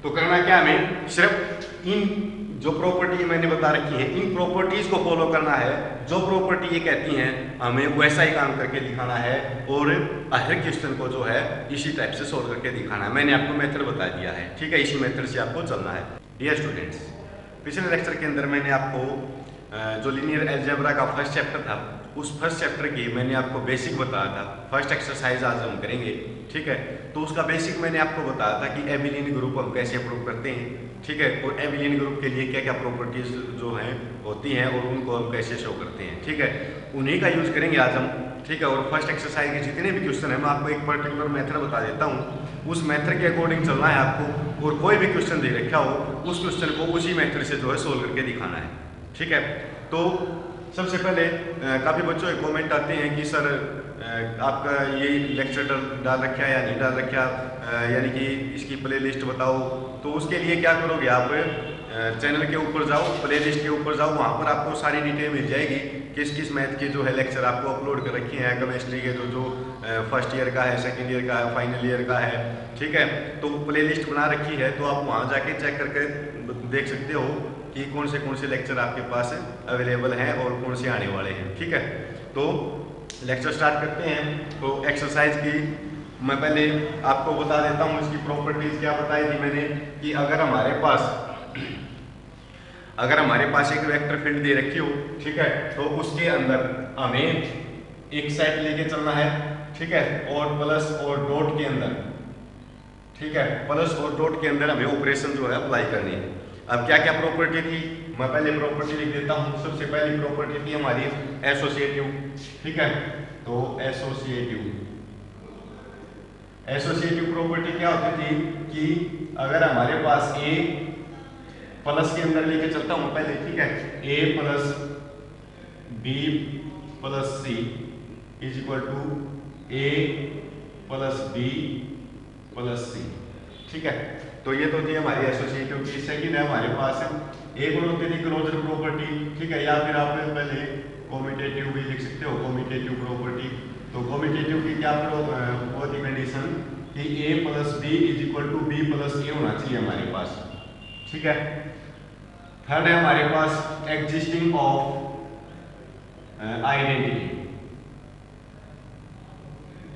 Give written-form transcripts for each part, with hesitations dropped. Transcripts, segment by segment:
तो करना क्या, हमें सिर्फ इन जो प्रॉपर्टी मैंने बता रखी है इन प्रॉपर्टीज को फॉलो करना है। जो प्रॉपर्टी ये कहती हैं हमें वैसा ही काम करके दिखाना है और हर क्वेश्चन को जो है इसी टाइप से सोल्व करके दिखाना है। मैंने आपको मेथड बता दिया है, ठीक है, इसी मेथड से आपको चलना है। डियर स्टूडेंट्स, पिछले लेक्चर के अंदर मैंने आपको जो लीनियर अलजेब्रा का फर्स्ट चैप्टर था उस फर्स्ट चैप्टर की मैंने आपको बेसिक बताया था। फर्स्ट एक्सरसाइज आज हम करेंगे, ठीक है। तो उसका बेसिक मैंने आपको बताया था कि एबिलियन ग्रुप हम कैसे प्रूव करते हैं, ठीक है, और एबिलियन ग्रुप के लिए क्या क्या प्रॉपर्टीज जो हैं होती हैं और उनको हम कैसे शो करते हैं, ठीक है, उन्हीं का यूज करेंगे आज हम, ठीक है। और फर्स्ट एक्सरसाइज के जितने भी क्वेश्चन है मैं आपको एक पर्टिकुलर मेथड बता देता हूँ, उस मेथड के अकॉर्डिंग चलना है आपको, और कोई भी क्वेश्चन दे रखा हो उस क्वेश्चन को उसी मेथड से जो है सोल्व करके दिखाना है, ठीक है। तो सबसे पहले काफ़ी बच्चों के कमेंट आते हैं कि सर आपका ये लेक्चर डाल रखा है या नहीं डाल रखा, यानी कि इसकी प्ले लिस्ट बताओ। तो उसके लिए क्या करोगे, आप चैनल के ऊपर जाओ, प्ले लिस्ट के ऊपर जाओ, वहाँ पर आपको सारी डिटेल मिल जाएगी किस किस मैथ के जो है लेक्चर आपको अपलोड कर रखे हैं। केमिस्ट्री के जो फर्स्ट ईयर का है, सेकेंड ईयर का है, फाइनल ईयर का है, ठीक है। तो प्ले लिस्ट बना रखी है, तो आप वहाँ जाके चेक करके देख सकते हो कि कौन से लेक्चर आपके पास अवेलेबल हैं और कौन से आने वाले हैं, ठीक है। तो लेक्चर स्टार्ट करते हैं। तो एक्सरसाइज की मैं पहले आपको बता देता हूँ, इसकी प्रॉपर्टीज क्या बताई थी मैंने कि अगर हमारे पास एक वेक्टर फील्ड दे रखी हो, ठीक है, तो उसके अंदर हमें एक सेट लेके चलना है, ठीक है, और प्लस और डॉट के अंदर, ठीक है, प्लस और डॉट के अंदर हमें ऑपरेशन जो है अप्लाई करनी है। अब क्या क्या प्रॉपर्टी थी, मैं पहले प्रॉपर्टी लिख देता हूँ। सबसे पहली प्रॉपर्टी थी हमारी एसोसिएटिव, ठीक है। तो एसोसिएटिव प्रॉपर्टी क्या होती थी कि अगर हमारे पास ए प्लस के अंदर लेके चलता हूँ पहले, ठीक है, A plus B plus C is equal to A plus B plus C, ठीक है। तो ये तो थी हमारी एसोसिएटिव की। सेकंड है हमारे पास एक और होती थी क्लोजर प्रॉपर्टी, ठीक है, या फिर आप पहले कॉम्यूटेटिव भी लिख सकते हो, कॉम्यूटेटिव प्रॉपर्टी। तो कॉम्यूटेटिव की क्या होती कंडीशन कि ए plus B is equal to B plus A होना चाहिए हमारे पास, ठीक है। थर्ड है हमारे पास existing of identity,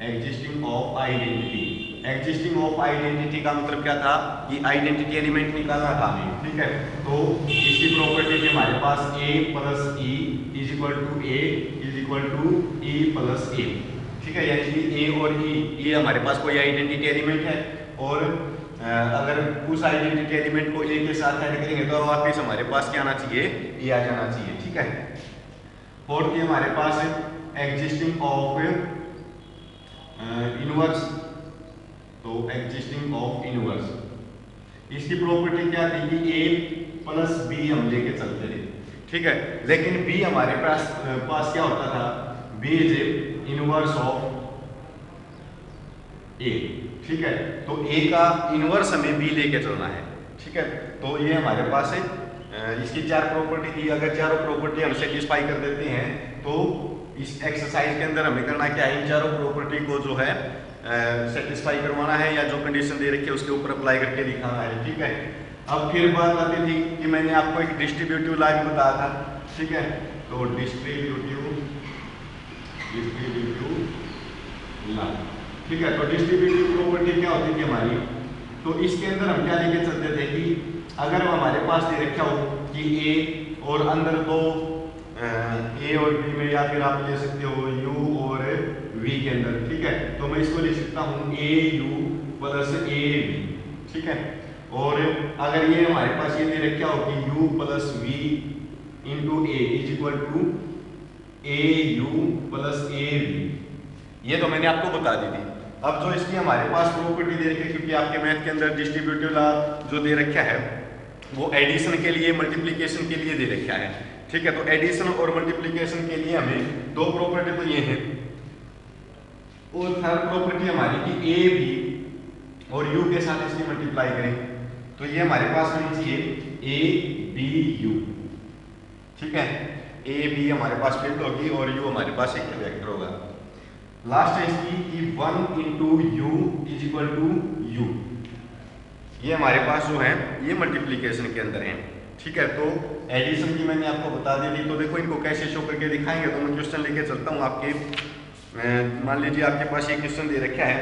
existing of identity. Existing of identity का मतलब क्या था कि आइडेंटिटी एलिमेंट निकालना था हमें, ठीक है। तो इसकी प्रॉपर्टी थी हमारे पास A plus E is equal to A is equal to E plus A, ठीक है, यानी कि ए और ई ये हमारे पास कोई आइडेंटिटी एलिमेंट है, और अगर उस आइडेंटिटी एलिमेंट को ए के साथ ऐड करेंगे तो वापस हमारे पास क्या आना चाहिए, ए आ जाना चाहिए, ठीक है। फोर्थ हमारे पास एग्जिस्टिंग ऑफ इनवर्स, तो एग्जिस्टिंग ऑफ इनवर्स, इसकी प्रॉपर्टी क्या थी कि ए प्लस बी हम लेके चलते थे, ठीक है, लेकिन बी हमारे पास क्या होता था, बी इज इनवर्स ऑफ ए, ठीक है। तो ए का इनवर्स हमें बी लेके चलना है, ठीक है। तो ये हमारे पास है, इसकी चार प्रॉपर्टी थी। अगर चारों प्रॉपर्टी हम सेटिस्फाई कर देते हैं तो इस एक्सरसाइज के अंदर हमें करना क्या है, इन चारों प्रॉपर्टी को जो है सेटिस्फाई करवाना है, या जो कंडीशन दे रखी है उसके ऊपर अप्लाई करके दिखाना है, ठीक है। अब फिर बात आती थी कि मैंने आपको एक डिस्ट्रीब्यूटिव लॉ भी बताया था, ठीक है। तो डिस्ट्रीब्यूटिव लॉ, ठीक है। तो डिस्ट्रीब्यूटिव प्रॉपर्टी क्या होती थी हमारी, तो इसके अंदर हम क्या लेके चलते थे कि अगर हमारे पास दे रखा हो कि ए और अंदर दो ए और बी में, या फिर आप ले सकते हो यू और वी के अंदर, ठीक है, तो मैं इसको लिख सकता हूँ ए यू प्लस ए वी, ठीक है। और अगर ये हमारे पास ये दे रखा हो कि u plus v into a is equal to A you plus A V, ये तो मैंने आपको बता दी थी। अब जो इसकी हमारे पास प्रॉपर्टी दे रखी है, क्योंकि आपके मैथ के अंदर डिस्ट्रीब्यूटिव लॉ जो दे रखा है वो एडिशन के लिए, मल्टीप्लिकेशन के लिए दे रखा है, ठीक है। तो एडिशन और मल्टीप्लिकेशन के लिए हमें दो प्रॉपर्टी तो ये है, और थर्ड प्रॉपर्टी हमारी कि ए बी और यू के साथ इसकी मल्टीप्लाई करें, तो ये हमारे पास होनी चाहिए ए बी यू, ठीक है। ए बी हमारे पास फील्ड होगी और यू हमारे पास एक वेक्टर होगा। लास्ट है इसकी कि 1 into you is equal to u, ये हमारे पास जो है ये मल्टीप्लिकेशन के अंदर है। ठीक है, तो एडिशन की मैंने आपको बता दी थी। तो देखो इनको कैसे शो करके दिखाएंगे, तो मैं क्वेश्चन लेके चलता हूँ आपके। मान लीजिए आपके पास ये क्वेश्चन दे रखा है,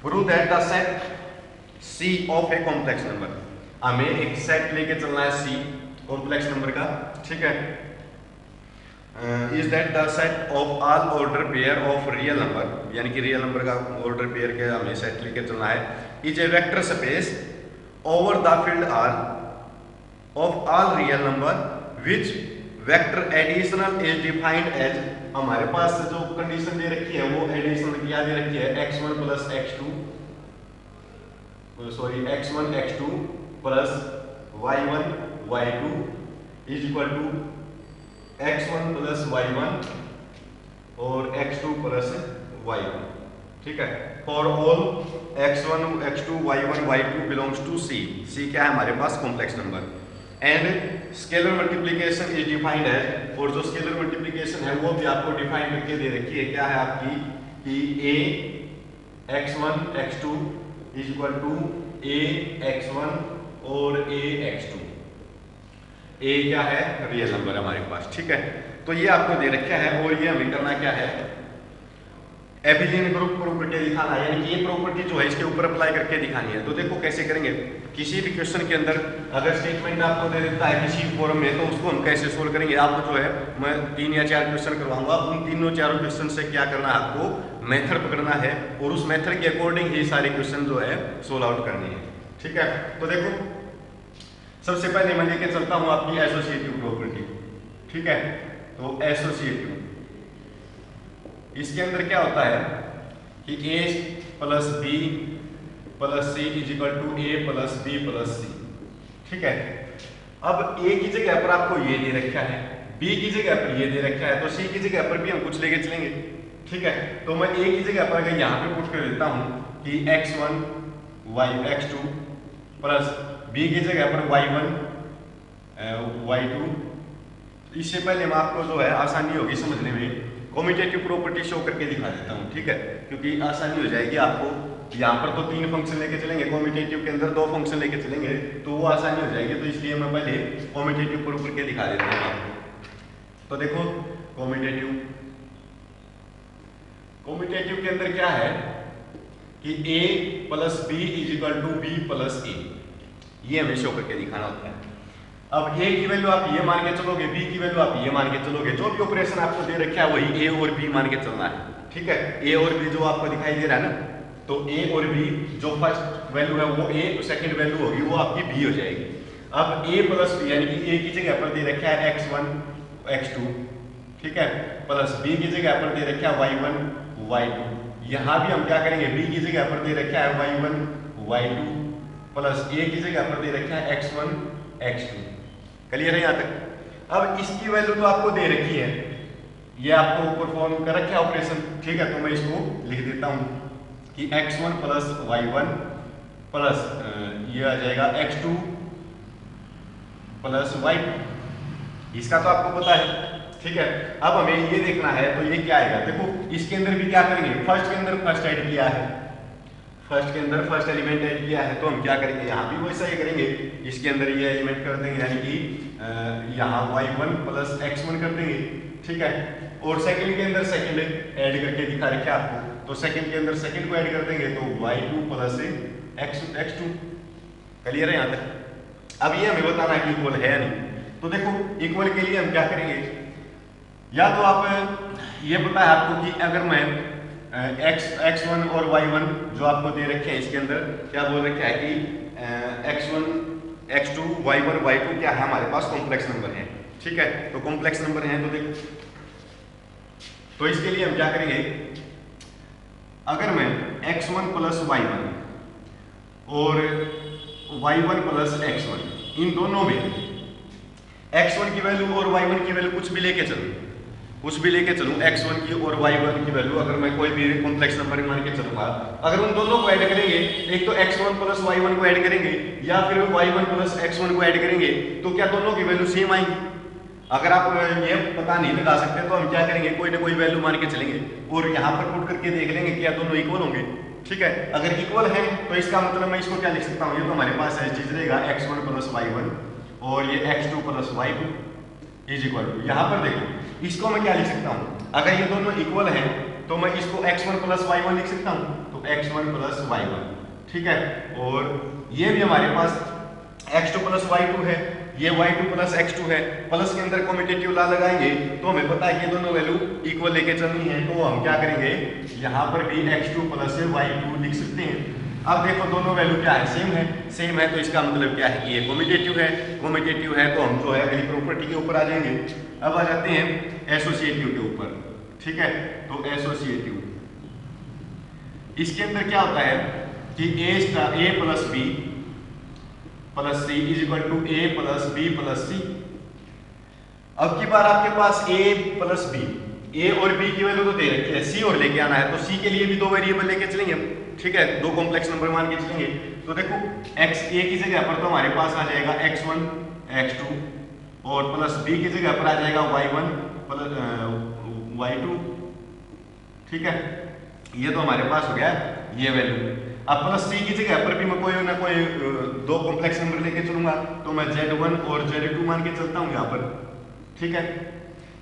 prove that the set C of a complex number. हमें एक सेट लेके चलना है C कॉम्प्लेक्स नंबर का। ठीक है, is that the set of all order pair of real number, यानी कि रियल नंबर का ऑर्डर पेयर के हमें सेट लेके चलना है, is a vector space over the field R of all real number which vector additional is defined as. हमारे पास जो कंडीशन दे रखी है वो एडिशनल क्या दे रखी है, x1 plus x2 x1 x2 plus y1 y2 is equal to x1 plus y1 और x2 प्लस y1। ठीक है, for all x1 x2 y1 y2 belongs to C। C क्या है हमारे पास, complex number. And scalar multiplication is defined as, और जो scalar multiplication है वो भी आपको डिफाइन करके दे रखी है। क्या है आपकी कि a x1 x2 is equal to a x1 और a x2। a क्या है, रियल नंबर हमारे पास। ठीक है, तो ये आपको दे रखा है और ये हमें करना क्या है, एबिलियन ग्रुप प्रॉपर्टी दिखाना है, यानी कि ये प्रॉपर्टी जो है इसके ऊपर अप्लाई करके दिखानी है। तो देखो कैसे करेंगे, किसी भी क्वेश्चन के अंदर अगर स्टेटमेंट आपको दे देता है किसी फॉर्म में, तो उसको हम कैसे सोल्व करेंगे। आपको जो है मैं 3 या 4 क्वेश्चन करवाऊंगा, उन तीनों चारों क्वेश्चन से क्या करना है, आपको मेथड पकड़ना है और उस मेथड के अकॉर्डिंग ही सारे क्वेश्चन जो है सोल्व आउट करने हैं। ठीक है, तो देखो सबसे पहले मैं लेके चलता हूं आपकी एसोसिएटिव प्रॉपर्टी। ठीक है, तो एसोसिएटिव, इसके अंदर क्या होता है कि a plus b plus c is equal to a plus b plus c। ठीक है, अब a की जगह पर आपको ये दे रखा है, b की जगह पर ये दे रखा है, तो c की जगह पर भी हम कुछ लेके चलेंगे। ठीक है, तो मैं a की जगह पर अगर यहाँ पे पुट कर देता हूँ कि x1 x2 प्लस b की जगह पर y1 y2, इससे पहले मैं आपको जो है आसानी होगी समझने में कॉम्यूटेटिव प्रॉपर्टी शो करके दिखा देता हूँ। ठीक है, क्योंकि आसानी हो जाएगी आपको। यहाँ पर तो 3 फंक्शन लेके चलेंगे, कॉम्यूटेटिव के अंदर 2 फंक्शन लेके चलेंगे, तो वो आसानी हो जाएगी। तो इसलिए मैं पहले कॉम्यूटेटिव प्रूव करके दिखा देता हूँ आपको। तो देखो कॉम्यूटेटिव के अंदर क्या है कि a plus b is equal to b plus a, ये हमें शो करके दिखाना होता है। अब a की वैल्यू आप ये मान के चलोगे, b की वैल्यू आप ये मान के चलोगे, जो भी ऑपरेशन आपको दे रखा है वही a और b मान के चलना है। ठीक है, a और b जो आपको दिखाई दे रहा है ना, तो a और b जो फर्स्ट वैल्यू है वो a, सेकंड वैल्यू होगी वो आपकी b हो जाएगी। अब a प्लस b, यानी कि a की जगह पर दे रखा है x1 x2, ठीक है, प्लस b की जगह पर दे रखा है y1 y2। यहाँ भी हम क्या करेंगे, b की जगह पर दे रखा है y1 y2 प्लस a की जगह पर दे रखा है x1 x2। क्लियर है यहाँ तक। अब इसकी वैल्यू तो आपको दे रखी है, ये आपको परफॉर्म कर रखा है ऑपरेशन। ठीक है, तो मैं इसको लिख देता हूँ कि x1 प्लस y1 प्लस ये आ जाएगा x2 प्लस y2, इसका तो आपको पता है। ठीक है, अब हमें ये देखना है तो ये क्या आएगा। देखो इसके अंदर भी क्या करेंगे, फर्स्ट के अंदर फर्स्ट ऐड किया है, फर्स्ट के अंदर फर्स्ट एलिमेंट ऐड किया है, तो हम क्या करेंगे, यहाँ भी वैसा ही करेंगे। इसके अंदर ये एलिमेंट कर देंगे, यानी कि यहाँ y1 प्लस x1 कर देंगे। ठीक है, और सेकंड के अंदर सेकंड ऐड करके दिखा रखे आपको, तो सेकंड के अंदर सेकंड को ऐड कर देंगे, तो y2 प्लस x2। क्लियर है यहाँ तक। अब ये हमें बताना है कि इक्वल है या नहीं। तो देखो इक्वल के लिए हम क्या करेंगे, या तो आप ये पता है आपको कि अगर मैं x1 और y1 जो आपको दे रखे हैं, इसके अंदर क्या बोल रखा है कि x1 x2 y1 y2 क्या है हमारे पास कॉम्प्लेक्स नंबर है। ठीक है, तो कॉम्प्लेक्स नंबर है, तो देखो तो इसके लिए हम क्या करेंगे, अगर मैं x1 प्लस y1 और y1 प्लस x1 इन दोनों में x1 की वैल्यू और y1 की वैल्यू कुछ भी लेके चलूं, x1 की और y1 की वैल्यू अगर मैं कोई भी कॉम्प्लेक्स नंबर मान के चलूंगा, अगर उन दोनों को ऐड करेंगे, एक तो x1 प्लस y1 को ऐड करेंगे या फिर y1 प्लस x1 को ऐड करेंगे, तो क्या दोनों की वैल्यू सेम आएंगी। अगर आप ये पता नहीं लगा सकते तो हम क्या करेंगे, कोई ना कोई वैल्यू मान के चलेंगे और यहाँ पर पुट करके देख लेंगे क्या दोनों इक्वल होंगे। ठीक है, अगर इक्वल है तो इसका मतलब मैं इसको क्या लिख सकता हूँ, ये तो हमारे पास ऐसी चीज रहेगा x1 प्लस y1 और ये x2 plus y2 is equal to, यहाँ पर देखो इसको मैं क्या लिख सकता हूँ, अगर ये दोनों इक्वल हैं तो मैं इसको x1 प्लस y1 लिख सकता हूँ, तो x1 प्लस y1, ठीक है, और ये भी हमारे पास x2 प्लस y2 है, ये y2 प्लस x2 है, प्लस के अंदर कॉम्यूटेटिव ला लगाएंगे तो हमें पता है ये दोनों वैल्यू इक्वल लेके चलनी है, तो हम क्या करेंगे यहाँ पर भी x2 प्लस y2 लिख सकते हैं। अब देखो दोनों वैल्यू क्या है, सेम है, तो इसका मतलब क्या है, ये कॉम्यूटेटिव है तो हम जो है अगली प्रॉपर्टी के ऊपर आ जाएंगे। अब आ जाते हैं एसोसिएटिव के ऊपर, ठीक है, तो एसोसिएटिव इसके अंदर क्या होता है कि a plus b plus C is equal to A plus B plus C. अब की बार आपके पास a प्लस बी, ए और बी की वैल्यू तो दे रखी है, सी और लेके आना है, तो सी के लिए भी दो वेरिएबल लेके चलेंगे, ठीक है, दो कॉम्प्लेक्स नंबर मान के चलेंगे। तो देखो x a की जगह पर तो हमारे पास आ जाएगा x1 x2 और प्लस b की जगह पर आ जाएगा y1 प्लस y2, ठीक है, ये तो हमारे पास हो गया ये वैल्यू। अब प्लस सी की जगह पर भी मैं कोई ना कोई दो कॉम्प्लेक्स नंबर लेके चलूंगा, तो मैं z1 और z2 मान के चलता हूं यहाँ पर, ठीक है,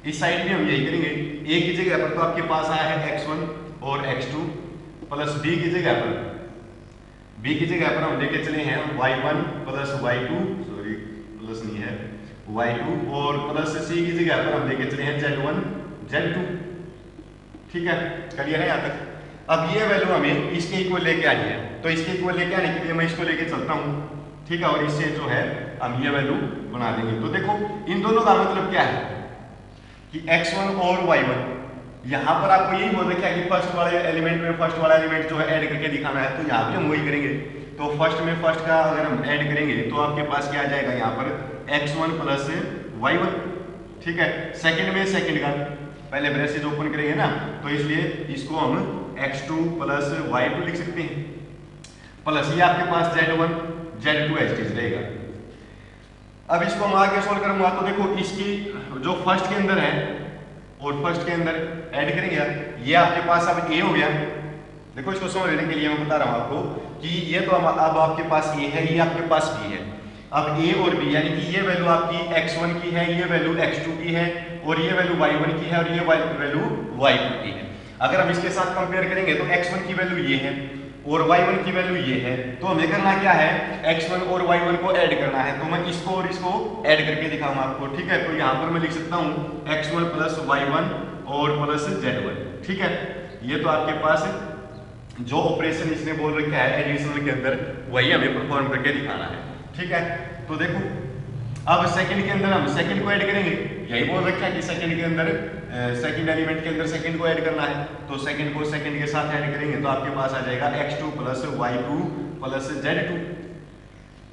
इस साइड में हम यही करेंगे। a की जगह पर तो आपके पास आया है x1 और x2 प्लस b की जगह पर हम लेके चले हैं y1 plus y2, sorry plus नहीं है y2, और प्लस c की जगह पर हम लेके चले हैं z1 z2, ठीक है, क्लियर है यहाँ तक। अब ये वैल्यू हमें इसके इक्वल लेके आनी है, तो इसके इक्वल लेके आने के लिए मैं इसको लेके चलता हूँ, ठीक है, और इससे जो है हम ये वैल्यू बना देंगे। तो देखो इन दोनों का मतलब क्या है कि x1 और y1, यहाँ पर आपको यही बोल रखा है कि फर्स्ट वाले एलिमेंट में फर्स्ट वाला एलिमेंट जो है ऐड करके दिखाना है, तो यहाँ भी हम वही करेंगे। तो फर्स्ट में फर्स्ट का अगर हम ऐड करेंगे तो आपके पास क्या आ जाएगा यहाँ पर x1 प्लस y1, ठीक है, सेकंड में सेकंड का पहले ब्रेसेज ओपन करेंगे ना, तो इसलिए इसको हम x2 प्लस y2 लिख सकते हैं, प्लस ये आपके पास z1 z2 एस्टीज रहेगा। अब इसको हम आगे सोल्व करूंगा तो देखो इसकी जो फर्स्ट के अंदर है और फर्स्ट के अंदर ऐड करेंगे, ये आपके पास अब a हो गया। देखो इसको समझने के लिए मैं बता रहा हूं आपको कि ये तो अब आपके पास a है, ये आपके पास b है। अब a और b यानी कि ये वैल्यू आपकी x1 की है, ये वैल्यू x2 की है, और ये वैल्यू y1 की है, और ये वैल्यू y2 की है। अगर हम इसके साथ कंपेयर करेंगे तो x1 की वैल्यू ये है और y1 की वैल्यू ये है, तो हमें करना क्या है, x1 और y1 को ऐड करना है। तो मैं इसको और इसको ऐड करके दिखाऊंगा आपको, ठीक है। तो यहाँ पर मैं लिख सकता हूँ x1 प्लस y1 और प्लस z1, ठीक है। ये तो आपके पास जो ऑपरेशन इसने बोल रखा है एडिशनल के अंदर, वही हमें परफॉर्म करके दिखाना है, ठीक है। तो देखो अब सेकंड के अंदर हम सेकंड को ऐड करेंगे, यही बोल रखा है कि सेकंड के अंदर सेकंड एलिमेंट के अंदर सेकंड को ऐड करना है। तो सेकंड को सेकंड के साथ ऐड करेंगे तो आपके पास आ जाएगा x2 plus y2 plus z2।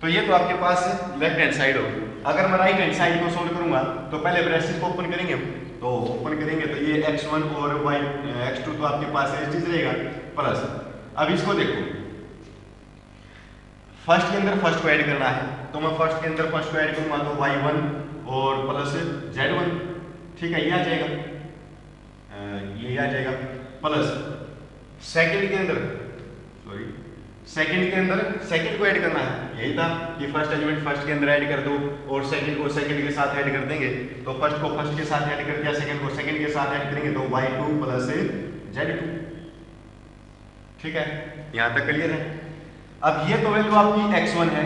तो ये तो आपके पास लेफ्ट हैंड साइड होगी। अगर मैं राइट हैंड साइड को सोल्व करूंगा तो पहले ब्रैकेट को ओपन करेंगे, तो ओपन करेंगे तो ये x1 और x2 तो आपके पास ऐसी चीज रहेगा प्लस। अब इसको देखो, फर्स्ट के अंदर फर्स्ट को ऐड करना है, तो मैं फर्स्ट के अंदर फर्स्ट को ऐड करूंगा तो y1 और प्लस z1, ठीक है, ये आ जाएगा, ये आ जाएगा प्लस सेकंड के अंदर, सॉरी सेकंड के अंदर सेकंड को ऐड करना है। यही था कि फर्स्ट एलिमेंट फर्स्ट के अंदर ऐड कर दो और सेकंड को सेकंड के साथ ऐड कर देंगे। तो फर्स्ट को फर्स्ट के साथ ऐड कर दिया, सेकंड को सेकंड के साथ ऐड करेंगे तो y2 प्लस z2, ठीक है, यहां तक क्लियर है। अब ये तो वैल्यू आपकी x1 है,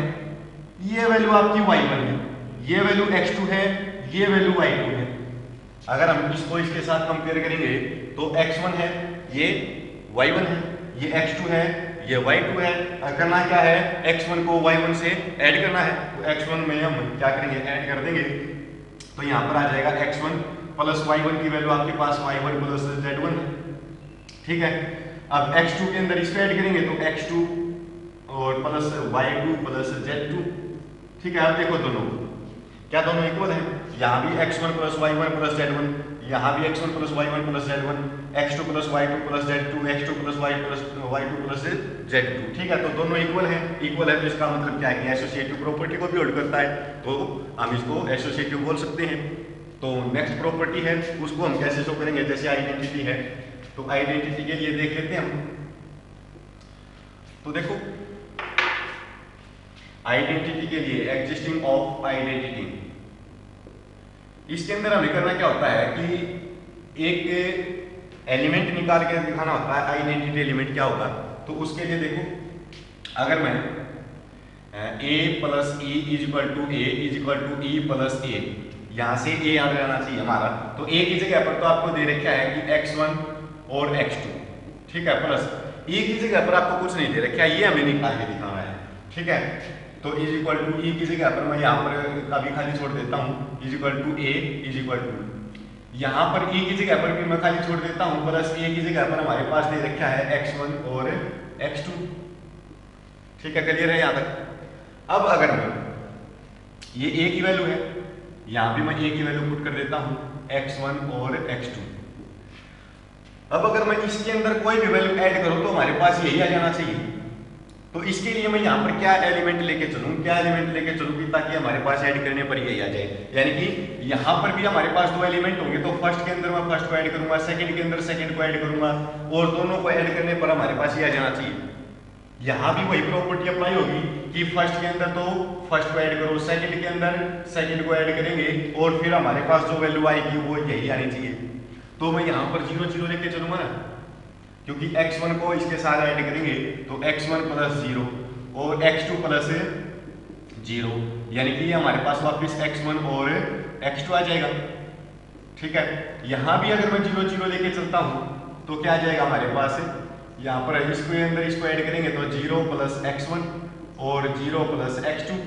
ये वैल्यू आपकी y1 है, ये वैल्यू x2 है, ये वैल्यू y2 है। अगर हम इसको इसके साथ कंपेयर करेंगे तो x1 है, ये y1 है, ये x2 है, ये y2 है। करना क्या है, x1 को y1 से ऐड करना है, तो x1 में हम क्या करेंगे, ऐड कर देंगे। तो यहाँ पर आ जाएगा x1 प्लस y1 की वैल्यू आपके पास y1 प्लस z1 है, ठीक है। अब x2 के अंदर इसको ऐड करेंगे तो x2 और प्लस y2 प्लस z2, ठीक है। अब देखो दोनों क्या दोनों इक्वल है, यहाँ भी x1 plus y1 plus z1, यहाँ भी x1 plus y1 plus z1, x2 plus y2 plus z2, x2 plus y2 plus z2, ठीक है। तो दोनों इक्वल है तो इसका मतलब क्या है कि एसोसिएटिव प्रॉपर्टी को भी होल्ड करता है, तो हम इसको एसोसिएटिव बोल सकते हैं। तो नेक्स्ट प्रॉपर्टी है, उसको हम कैसे शो करेंगे, जैसे आइडेंटिटी है, तो आइडेंटिटी के लिए देख लेते हैं हम। तो देखो आइडेंटिटी के लिए एग्जिस्टिंग ऑफ आइडेंटिटी, इसके अंदर हमें करना क्या होता है कि एक एलिमेंट निकाल के दिखाना होता है। आइडेंटिटी एलिमेंट क्या होगा, तो उसके लिए देखो अगर मैं a plus E is equal to A is equal to E plus A, यहां से a याद रहना चाहिए हमारा, तो a की जगह पर तो आपको दे रखा है कि x1 और x2, ठीक है, प्लस e की जगह पर आपको कुछ नहीं दे रखा है, ये हमें निकाल के दिखाना है, ठीक है। तो इज इक्वल टू ई की जगह पर मैं यहाँ पर कभी खाली छोड़ देता हूँ, is equal to A is equal to, यहाँ पर e की जगह पर भी मैं खाली छोड़ देता हूँ, प्लस a की जगह पर हमारे पास दे रखा है x1 और x2, ठीक है, क्लियर है यहाँ तक। अब अगर मैं ये a की वैल्यू है, यहाँ भी मैं a की वैल्यू पुट कर देता हूँ x1 और x2। अब अगर मैं इसके अंदर कोई भी वैल्यू ऐड करूँ तो हमारे पास यही आ जाना चाहिए। तो इसके लिए मैं यहाँ पर क्या एलिमेंट लेके चलूँ ताकि हमारे पास ऐड करने पर यही आ जाए, यानी कि यहाँ पर भी हमारे पास दो एलिमेंट होंगे, तो फर्स्ट के अंदर मैं फर्स्ट को ऐड करूंगा, सेकंड के अंदर सेकंड को ऐड करूंगा, और दोनों को ऐड करने पर हमारे पास ये आ जाना चाहिए। यहाँ भी वही प्रॉपर्टी अप्लाई होगी कि फर्स्ट के अंदर तो फर्स्ट को ऐड करो, सेकंड के अंदर सेकंड को ऐड करेंगे, और फिर हमारे पास जो वैल्यू आएगी वो यही आनी चाहिए। तो मैं यहाँ पर 0 0 लेके चलूंगा ना, क्योंकि x1 को इसके साथ ऐड करेंगे तो x1 प्लस 0 और x2 प्लस 0, यानी कि हमारे पास वापस x1 और x2 आ जाएगा, ठीक है। यहाँ भी अगर मैं 0 0 लेके चलता हूँ तो क्या आ जाएगा हमारे पास, यहाँ पर इसके अंदर इसको ऐड करेंगे तो 0 प्लस x1 और 0 प्लस x2,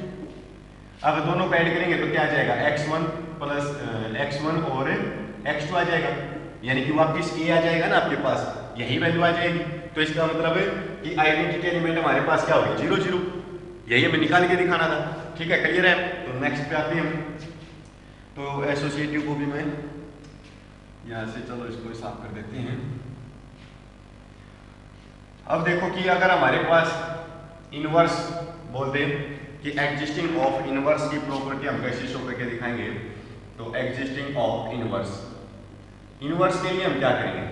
अब दोनों को ऐड करेंगे तो क्या आ जाएगा x1 प्लस x1 और x2 आ जाएगा, यानी कि वापस a आ जाएगा ना आपके पास, यही वैल्यू आ जाएगी। तो इसका मतलब है कि आइडेंटिटी एलिमेंट हमारे पास क्या होगी 0 0, यही हमें निकाल के दिखाना था, ठीक है, क्लियर है। तो नेक्स्ट पे आते हैं हम, तो एसोसिएटिव को भी मैं यहाँ से चलो इसको साफ कर देते हैं। अब देखो कि अगर हमारे पास इनवर्स बोल दें कि एग्जिस्टिंग ऑफ इनवर्स की प्रॉपर्टी हम कैसे शो करके दिखाएंगे, तो एग्जिस्टिंग ऑफ इनवर्स, इनवर्स के लिए हम क्या करेंगे,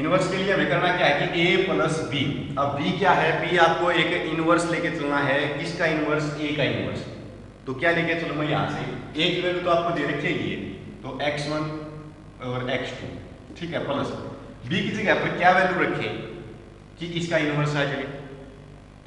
इनवर्स के लिए हमें करना क्या है कि a प्लस बी। अब b क्या है, b आपको एक इनवर्स लेके चलना है, किसका इनवर्स, a का इनवर्स। तो क्या लेके चलूँ मैं यहाँ से, a की वैल्यू तो आपको दे रखेगी है, तो x1 और x2, ठीक है, प्लस b की जगह पर क्या वैल्यू रखें कि इसका इनवर्स आ जाए,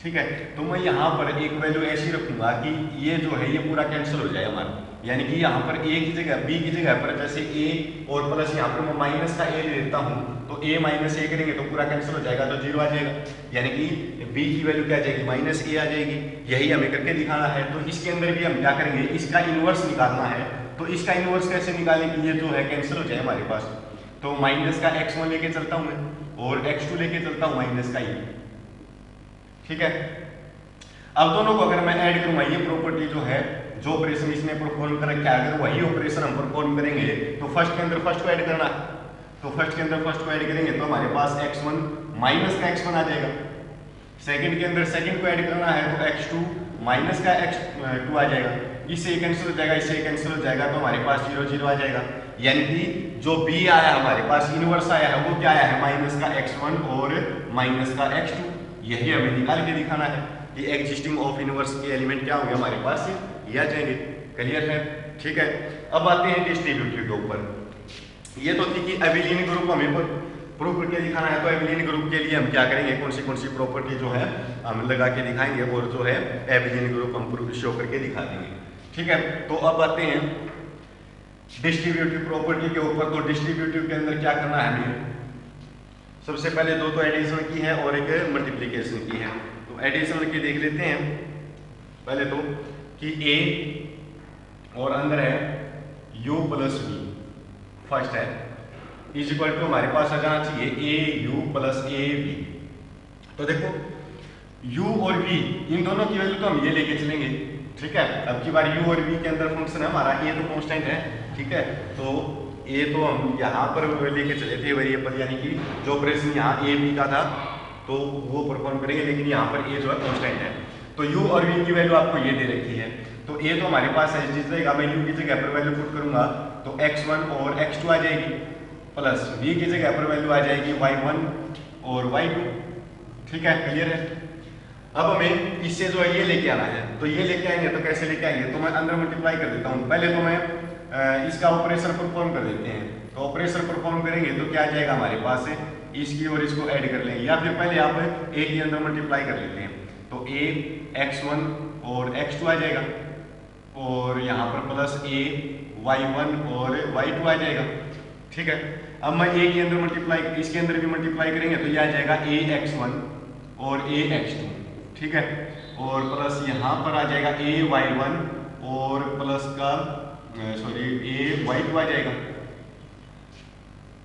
ठीक है। तो मैं यहाँ पर एक वैल्यू ऐसी रखूंगा कि ये जो है ये पूरा कैंसिल हो जाए हमारा, यानी कि यहाँ पर a की जगह b की जगह पर जैसे a और प्लस यहाँ पर मैं माइनस का a ले लेता हूँ, तो a माइनस a करेंगे तो पूरा कैंसिल हो जाएगा, तो 0 आ जाएगा, यानी कि b की वैल्यू क्या आ जाएगी, माइनस a आ जाएगी, यही हमें करके दिखाना है। तो इसके अंदर भी हम क्या करेंगे, इसका इनवर्स निकालना है। तो इसका इनवर्स कैसे निकालें कि ये जो है कैंसिल हो जाए हमारे पास, तो माइनस का x1 लेके चलता हूँ मैं और x2 लेके चलता हूँ माइनस का e, ठीक है। अब दोनों को अगर मैं ऐड करूंगा, ये प्रॉपर्टी जो है, जो ऑपरेशन इसने परफॉर्म कर रखा है, अगर वही ऑपरेशन हम परफॉर्म करेंगे तो फर्स्ट के अंदर फर्स्ट को ऐड करना, तो फर्स्ट के अंदर फर्स्ट को ऐड करेंगे तो हमारे पास x1 माइनस का x1 आ जाएगा, सेकंड के अंदर सेकंड को ऐड करना है तो x2 माइनस का x2 आ जाएगा, इससे कैंसिल हो जाएगा, इससे कैंसिल हो जाएगा, तो हमारे पास 0 0 आ जाएगा, यानी कि जो b आया हमारे पास इनवर्स आया है वो क्या आया है, माइनस का x1 और माइनस का x2, यही हमें निकाल के दिखाना है कि एग्जिस्टिंग ऑफ इनवर्स के एलिमेंट क्या होंगे हमारे पास, ये आ जाएंगे, क्लियर है, ठीक है। अब आते हैं डिस्ट्रीब्यूटिव के ऊपर। ये तो थी कि एबिलियन ग्रुप हमें प्रूव करके दिखाना है, तो एबिलियन ग्रुप के लिए हम क्या करेंगे, कौन सी प्रॉपर्टी जो है हम लगा के दिखाएंगे, और जो है एबिलियन ग्रुप हम शो करके दिखा देंगे, ठीक है। तो अब आते हैं डिस्ट्रीब्यूटिव प्रॉपर्टी के ऊपर। तो डिस्ट्रीब्यूटिव के अंदर क्या करना है हमें, सबसे पहले दो तो एडिशन की है और एक मल्टीप्लिकेशन की है। तो एडिशन की देख लेते हैं पहले तो कि a और अंदर है u प्लस v, फर्स्ट है इज इक्वल टू हमारे पास आ जाना चाहिए a u plus a v। तो देखो u और v इन दोनों की वैल्यू तो हम ये लेके चलेंगे, ठीक है। अब की बार u और v के अंदर फंक्शन है हमारा a तो कांस्टेंट है, ठीक है, तो a तो हम यहाँ पर लेके चले थे वेरिएबल, यानी कि जो ऑपरेशन यहाँ a b का था तो वो परफॉर्म करेंगे, लेकिन यहाँ पर a जो है कांस्टेंट है। तो u और v की वैल्यू आपको ये दे रखी है, तो a तो हमारे पास है, जिस रहेगा मैं u की जगह पर वैल्यू पुट करूंगा तो x1 और x2 आ जाएगी, प्लस v की जगह पर वैल्यू आ जाएगी y1 और y2, ठीक है, क्लियर है। अब हमें इससे जो है ये लेके आना है, तो ये लेके आएंगे तो कैसे लेके आएंगे, तो मैं अंदर मल्टीप्लाई कर देता हूँ। पहले तो मैं इसका ऑपरेशन परफॉर्म कर देते हैं। तो ऑपरेशन परफॉर्म करेंगे तो क्या आ जाएगा हमारे पास, इसकी और इसको ऐड कर लेंगे, या फिर पहले आप ए के अंदर मल्टीप्लाई कर लेते हैं। तो ए x1 और x2 आ जाएगा, और यहाँ पर प्लस ए y1 और y2 आ जाएगा। ठीक है, अब मैं ए के अंदर मल्टीप्लाई, इसके अंदर भी मल्टीप्लाई करेंगे तो यह आ जाएगा ए x1 और ए x2। ठीक है, और प्लस यहाँ पर आ जाएगा ए y1 और प्लस का ए y2 आ जाएगा।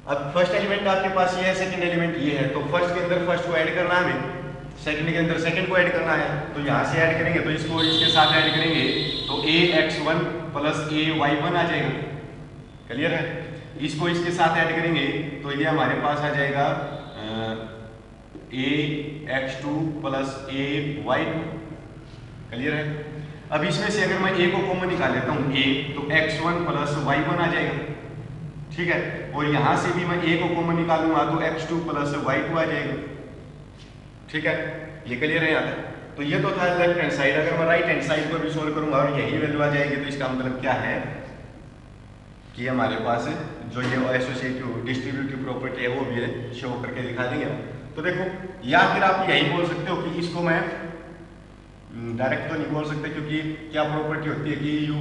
अब फर्स्ट एलिमेंट आपके पास ये है, सेकंड एलिमेंट ये है, तो फर्स्ट के अंदर फर्स्ट को ऐड करना है हमें, सेकंड के अंदर सेकंड को ऐड करना है। तो यहाँ से ऐड करेंगे तो इसको इसके साथ ऐड करेंगे तो ए x1 प्लस ए y1 आ जाएगा। क्लियर है, इसको इसके साथ ऐड करेंगे तो ये हमारे पास आ जाएगा ए x2 प्लस ए y2। क्लियर है, अब इसमें से अगर मैं ए को कॉमन निकाल लेता हूँ ए, तो x1 प्लस y1 आ जाएगा। ठीक है, और यहाँ से भी मैं ए को कॉमन निकालूंगा तो x2 प्लस y2 आ जाएगा। ठीक है, ये क्लियर है यहाँ तक। तो ये तो था लेफ्ट हैंड साइड, अगर मैं राइट हैंड साइड को भी सोल्व करूंगा और यही वैल्यू आ जाएगी, तो इसका मतलब क्या है कि हमारे पास जो ये एसोसिएटिव डिस्ट्रीब्यूटिव प्रॉपर्टी है वो भी शो करके दिखा देंगे। तो देखो, या फिर आप यही बोल सकते हो कि इसको मैं डायरेक्ट तो नहीं बोल सकते, क्योंकि क्या प्रॉपर्टी होती है कि यू,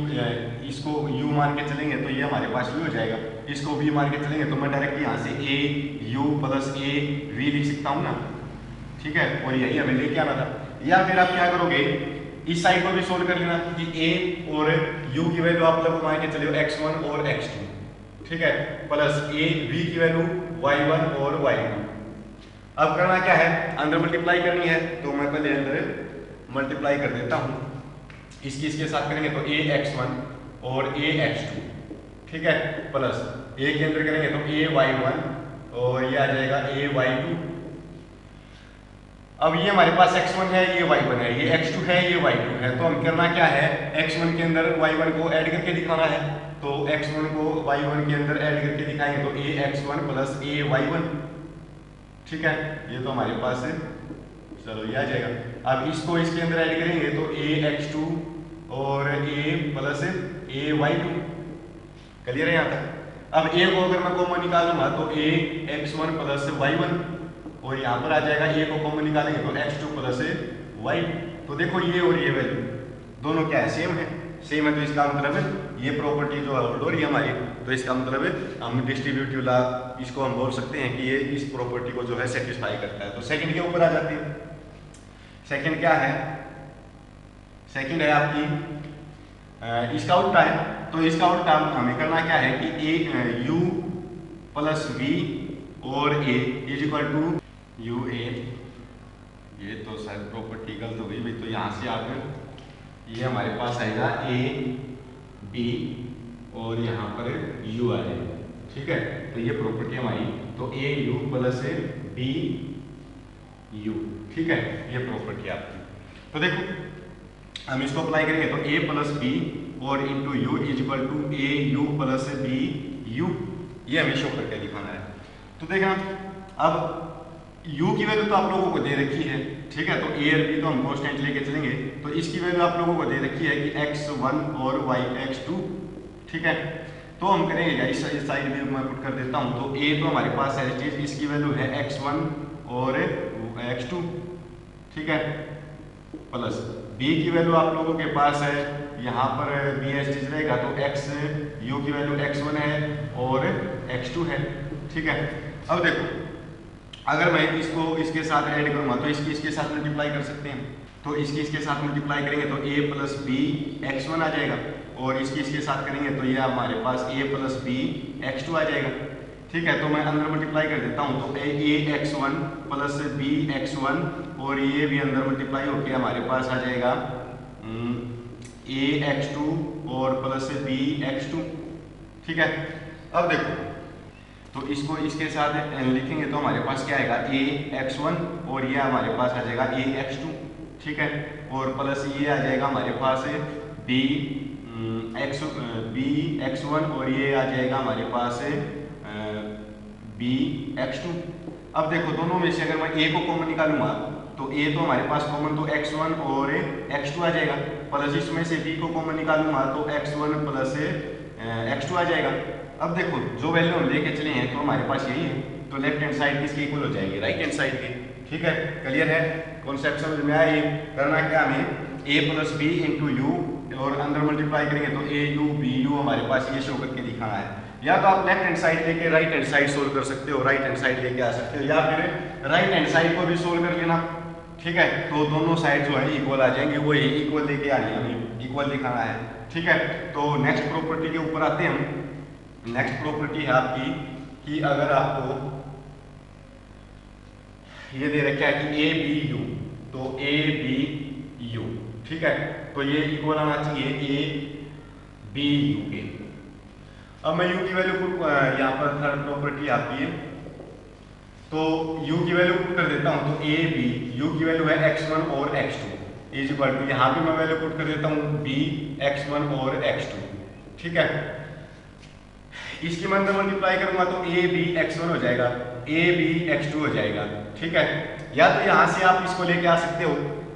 इसको u मान के चलेंगे तो ये हमारे पास u हो जाएगा, इसको v मान के चलेंगे तो मैं डायरेक्ट यहाँ से a u plus a v लिख सकता हूँ ना। ठीक है, और यही हमें लेके आना था। या फिर आप क्या करोगे, इस साइड को भी सोल्व कर लेना कि a और u की वैल्यू आप लोग मान के चले हो x1 और x2। ठीक है, प्लस a v की वैल्यू y1 और y2। अब करना क्या है, अंदर मल्टीप्लाई करनी है, तो मैं पहले अंदर मल्टीप्लाई कर देता हूँ। इसकी इसके साथ करेंगे तो ए x1 और ए x2। ठीक है, प्लस ए के अंदर करेंगे तो ए y1 और ये आ जाएगा ए y2। अब ये हमारे पास x1 है, ये y1 है, ये x2 है, ये y2 है, तो हम करना क्या है, x1 के अंदर y1 को ऐड करके दिखाना है। तो x1 को y1 के अंदर ऐड करके दिखाएंगे तो ए x1 प्लस ए y1। ठीक है, ये तो हमारे पास है, चलो ये आ जाएगा। अब इसको इसके अंदर ऐड करेंगे तो ए x2 और ए प्लस ए y2। क्लियर है यहाँ तक। अब ए को अगर मैं कॉमन निकालूंगा तो ए x1 प्लस y1, और यहाँ पर आ जाएगा ए को कॉमन निकालेंगे तो x2 प्लस y2। तो देखो ये और ये वैल्यू दोनों क्या है, सेम है। सेम है तो इसका मतलब ये प्रॉपर्टी जो है होल्ड हो रही है हमारी, तो इसका मतलब हम डिस्ट्रीब्यूटिव लॉ इसको हम बोल सकते हैं कि ये इस प्रॉपर्टी को जो है सेटिस्फाई करता है। तो सेकंड के ऊपर आ जाते हैं। सेकंड क्या है, सेकंड है आपकी इसका उल्टा है। तो इसका उल्टा हमें करना क्या है कि ए u प्लस v और a is equal to u a, ये तो शायद प्रॉपर्टी गलत हो गई भाई, तो यहाँ से आप ये हमारे पास आएगा a b और यहाँ पर u आ जाएगा। ठीक है, तो ये प्रॉपर्टी हमारी, तो a u plus b u। ठीक है, ये प्रॉपर्टी आपकी। तो देखो हम इसको अप्लाई करेंगे तो a प्लस b और into you is equal to A you plus B u, ये हमें शो करके दिखाना है। तो देखना, अब u की वैल्यू तो आप लोगों को दे रखी है। ठीक है, तो a और b तो हम कांस्टेंट लेके चलेंगे, तो इसकी वैल्यू आप लोगों को दे रखी है कि x1 और x2। ठीक है, तो हम करेंगे इस साइड में मैं पुट कर देता हूँ। तो a तो हमारे पास है चीज, इसकी वैल्यू है x1 और x2। ठीक है, प्लस b की वैल्यू आप लोगों के पास है, यहाँ पर b एस चीज रहेगा, तो x u की वैल्यू x1 है और x2 है। ठीक है, अब देखो अगर मैं इसको इसके साथ ऐड करूंगा तो इसके साथ मल्टीप्लाई कर सकते हैं। तो इसके साथ मल्टीप्लाई करेंगे तो a प्लस बी x1 आ जाएगा, और इसके साथ करेंगे तो ये हमारे पास a प्लस बी x2 आ जाएगा। ठीक है, तो मैं अंदर मल्टीप्लाई कर देता हूँ, तो a x1 plus B x1 और ये भी अंदर मल्टीप्लाई होकर हमारे पास आ जाएगा a x2 और प्लस b x2। ठीक है, अब देखो तो इसको इसके साथ लिखेंगे तो हमारे पास क्या आएगा a x1 और ये हमारे पास आ जाएगा a x2। ठीक है, और प्लस ये आ जाएगा हमारे पास b x1 और ये आ जाएगा हमारे पास b x2। अब देखो दोनों में से अगर मैं ए को कॉमन निकालूंगा तो ए तो हमारे पास कॉमन तो x1 और x2 आ जाएगा, प्लस इसमें से b को कॉमन निकालूंगा तो x1 प्लस x2 आ जाएगा। अब देखो जो वैल्यू हम लेके चले हैं तो हमारे पास यही है, तो लेफ्ट हैंड साइड किसके इक्वल हो जाएगी, राइट हैंड साइड की। ठीक है, क्लियर है, कॉन्सेप्ट समझ में आया। करना क्या हमें a plus B into u और अंदर मल्टीप्लाई करेंगे तो ए यू बी यू हमारे पास ये शो करके दिखाना है। या तो आप लेफ्ट हैंड साइड लेके राइट हैंड साइड सोल्व कर सकते हो, राइट हैंड साइड लेके आ सकते हो, या फिर राइट हैंड साइड को भी सोल्व कर लेना। ठीक है, तो दोनों साइड जो है इक्वल आ जाएंगे, वही इक्वल लेके आनी है, हमें इक्वल दिखाना है। ठीक है, तो नेक्स्ट प्रॉपर्टी के ऊपर आते हैं हम। नेक्स्ट प्रॉपर्टी है आपकी कि अगर आपको ये दे रखा है कि ए बी यू, तो ए बी यू, ठीक है, तो ये इक्वल आना चाहिए ए बी यू के। अब मैं u की वैल्यू को यहाँ पर थर्ड प्रॉपर्टी आती है तो u की वैल्यू पुट कर देता हूँ, तो a b u की वैल्यू है x1 और x2 इज इक्वल टू, यहाँ भी मैं वैल्यू पुट कर देता हूँ b x1 और x2। ठीक है, इसकी मैं अंदर मल्टीप्लाई करूंगा तो a b x1 हो जाएगा, a b x2 हो जाएगा। ठीक है, या तो यहाँ से आप इसको लेके आ सकते हो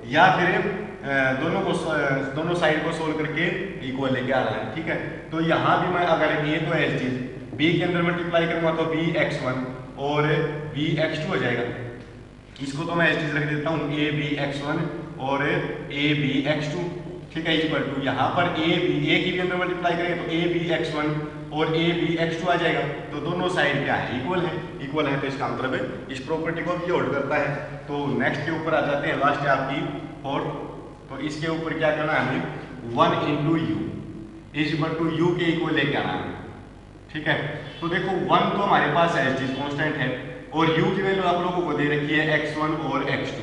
या फिर दोनों साइड को सोल्व करके इक्वल लेके आना है। ठीक है, तो यहाँ भी मैं अगर a तो एज चीज b के अंदर मल्टीप्लाई करूंगा तो b x1 और b x2 हो जाएगा। इसको तो मैं एज चीज रख देता हूँ a b x1 और a b x2। ठीक है, इक्वल टू यहाँ पर a की भी अंदर मल्टीप्लाई करेंगे तो a b x1 और a b x2 आ जाएगा। तो दोनों साइड क्या है, इक्वल है, तो इसका मतलब इस प्रॉपर्टी को भी होल्ड करता है। तो नेक्स्ट के ऊपर आ जाते हैं, लास्ट है आपकी फोर्थ। तो इसके ऊपर क्या करना है हमें 1 into you is equal to u के इक्वल लेके आना है। ठीक है, तो देखो 1 तो हमारे पास है, चीज कांस्टेंट है, और u की वैल्यू आप लोगों को दे रखी है x1 और x2।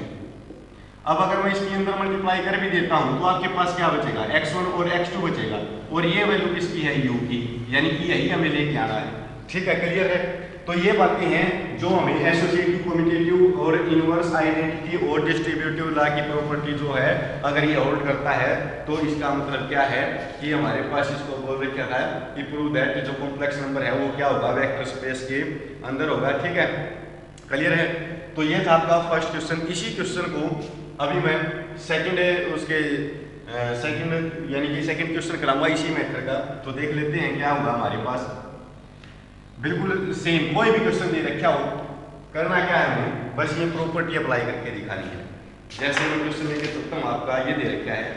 अब अगर मैं इसके अंदर मल्टीप्लाई कर भी देता हूं तो आपके पास क्या बचेगा, x1 और x2 बचेगा, और ये वैल्यू किसकी है, u की, यानी कि यही हमें लेके आना है। ठीक है, क्लियर है। तो ये बातें हैं जो हमें एसोसिएटिव, कम्यूटेटिव और इनवर्स आइडेंटिटी और डिस्ट्रीब्यूटिव लॉ की प्रॉपर्टी जो है अगर ये होल्ड करता है तो इसका मतलब क्या है कि हमारे पास इसको बोल रखा है कि प्रूव दैट जो कॉम्प्लेक्स नंबर है वो क्या होगा, वेक्टर स्पेस के अंदर होगा। ठीक है, क्लियर है। तो ये था आपका फर्स्ट क्वेश्चन। इसी क्वेश्चन को अभी मैं सेकंड यानी कि सेकंड क्वेश्चन कराऊंगा इसी मेथड का, तो देख लेते हैं क्या होगा हमारे पास। बिल्कुल सेम कोई भी क्वेश्चन दे रखा हो, करना क्या है हमें, बस ये प्रॉपर्टी अप्लाई करके दिखानी है। जैसे मैं क्वेश्चन लेके चलता हूँ, आपका ये दे रखा है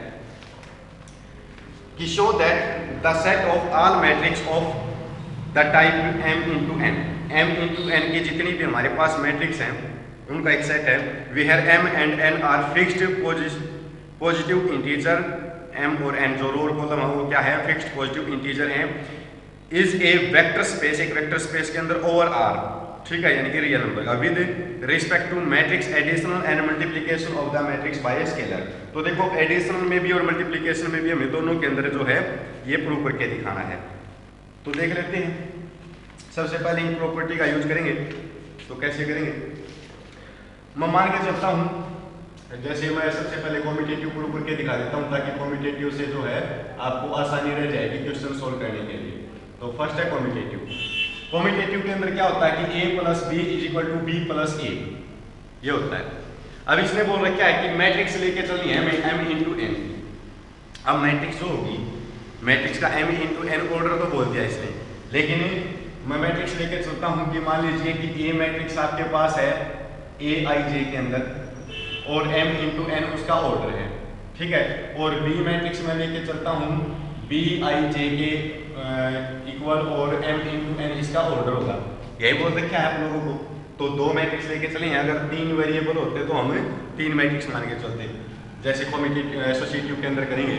कि show that the set of all matrix of the type m की जितनी भी हमारे पास मैट्रिक्स हैं उनका एक सेट है, where m and n are fixed positive integer, m और n जो रो और कॉलम है वो क्या है, फिक्स्ड पॉजिटिव इंटीजर है, इज ए वेक्टर स्पेस, एक वेक्टर स्पेस के अंदर ओवर आर। ठीक है, यानी कि real number with respect to matrix additional and multiplication of the matrix by scalar. तो देखो एडिशनल में भी और मल्टीप्लिकेशन में भी हमें दोनों के अंदर जो है ये प्रूव करके दिखाना है। तो देख लेते हैं, सबसे पहले इन प्रॉपर्टी का यूज करेंगे। तो कैसे करेंगे, मैं मान के चलता हूँ, जैसे मैं सबसे पहले कॉम्पिटेटिव प्रूव करके दिखा देता हूँ ताकि कॉम्पिटेटिव से जो है आपको आसानी रह जाएगी क्वेश्चन सोल्व करने के लिए। तो फर्स्ट है कॉम्पिटेटिव के अंदर क्या होता है कि a plus B is equal to B plus A, ये होता है। अब इसने बोल रखा है कि मैट्रिक्स लेके चलनी है हमें m इंटू n। अब मैट्रिक्स जो होगी, मैट्रिक्स का m इंटू n ऑर्डर तो बोल दिया इसने, लेकिन मैं मैट्रिक्स लेके चलता हूँ कि मान लीजिए कि a मैट्रिक्स आपके पास है aij के अंदर और m इंटू n उसका ऑर्डर है। ठीक है, और b मैट्रिक्स में लेके चलता हूँ bij के इक्वल और m इंटू n इसका ऑर्डर होगा, यही बोल रखा है आप लोगों को। तो दो मैट्रिक्स लेके चले हैं, अगर 3 वेरिएबल होते तो हम 3 मैट्रिक्स मान के चलते, जैसे कम्यूटेटिव एसोसिएटिव के अंदर करेंगे।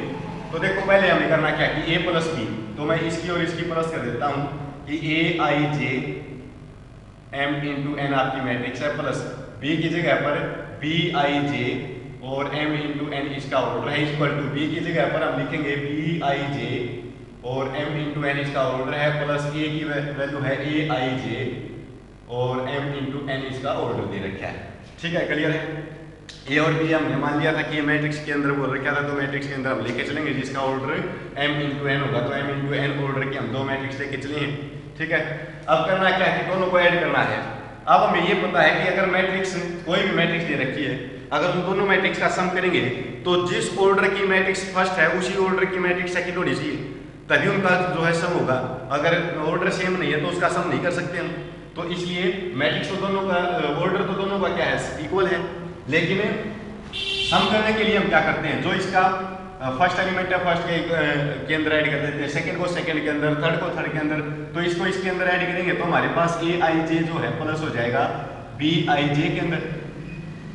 तो देखो पहले हमें करना क्या है कि a प्लस बी, तो मैं इसकी और इसकी प्लस कर देता हूँ कि aij m इंटू n आपकी मैट्रिक्स है, प्लस b की जगह पर bij और m इंटू n इसका ऑर्डर है, इक्वल टू b की जगह पर हम लिखेंगे bij और m इंटू n इसका ऑर्डर है, प्लस a की वैल्यू है aij और m इंटू n इसका ऑर्डर दे रखा है। ठीक है, क्लियर है। a और b हमने मान लिया था कि ये मैट्रिक्स के अंदर बोल रखा था, तो मैट्रिक्स के अंदर हम लेके चलेंगे जिसका ऑर्डर m इंटू n होगा, तो m इंटू n ऑर्डर के हम दो मैट्रिक्स लेके चले हैं। ठीक है, अब करना क्या है कि दोनों को ऐड करना है। अब हमें ये पता है कि अगर मैट्रिक्स कोई भी मैट्रिक्स दे रखी है, अगर उन दोनों मैट्रिक्स का सम करेंगे तो जिस ऑर्डर की मैट्रिक्स फर्स्ट है उसी ऑर्डर की मैट्रिक्स सेकंड होनी चाहिए, तभी उनका जो है सम होगा। अगर ऑर्डर सेम नहीं है तो उसका सम नहीं कर सकते हम। तो इसलिए मैट्रिक्स तो दोनों का ऑर्डर तो दोनों का क्या है, इक्वल है। लेकिन सम करने के लिए हम क्या करते हैं, जो इसका फर्स्ट एलिमेंट है फर्स्ट के अंदर ऐड कर देते हैं, सेकंड को सेकंड के अंदर, थर्ड को थर्ड के अंदर, तो इसको इसके अंदर ऐड करेंगे तो हमारे पास ए आई जे जो है प्लस हो जाएगा बी आई जे के अंदर।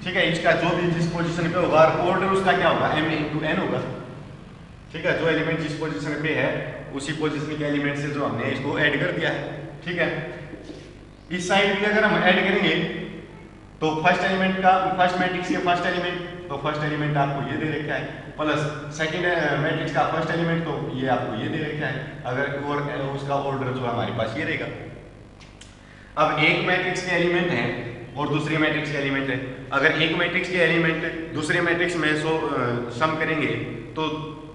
ठीक है, इसका जो भी जिस पोजीशन पे होगा ऑर्डर उसका क्या होगा, m इंटू एन होगा। ठीक है, जो एलिमेंट जिस पोजीशन पे है उसी पोजीशन के एलिमेंट से जो हमने इसको ऐड कर दिया है। ठीक है, इस साइड भी अगर हम ऐड करेंगे तो फर्स्ट एलिमेंट का फर्स्ट मैट्रिक्स के फर्स्ट एलिमेंट, तो फर्स्ट एलिमेंट आपको ये दे रखा है, प्लस सेकंड मैट्रिक्स का फर्स्ट एलिमेंट तो ये आपको ये दे रखा है। अगर और उसका ऑर्डर जो हमारे पास ये रहेगा। अब एक मैट्रिक्स के एलिमेंट है और दूसरे मैट्रिक्स के एलिमेंट है। अगर एक मैट्रिक्स के एलिमेंट दूसरे मैट्रिक्स में सम करेंगे तो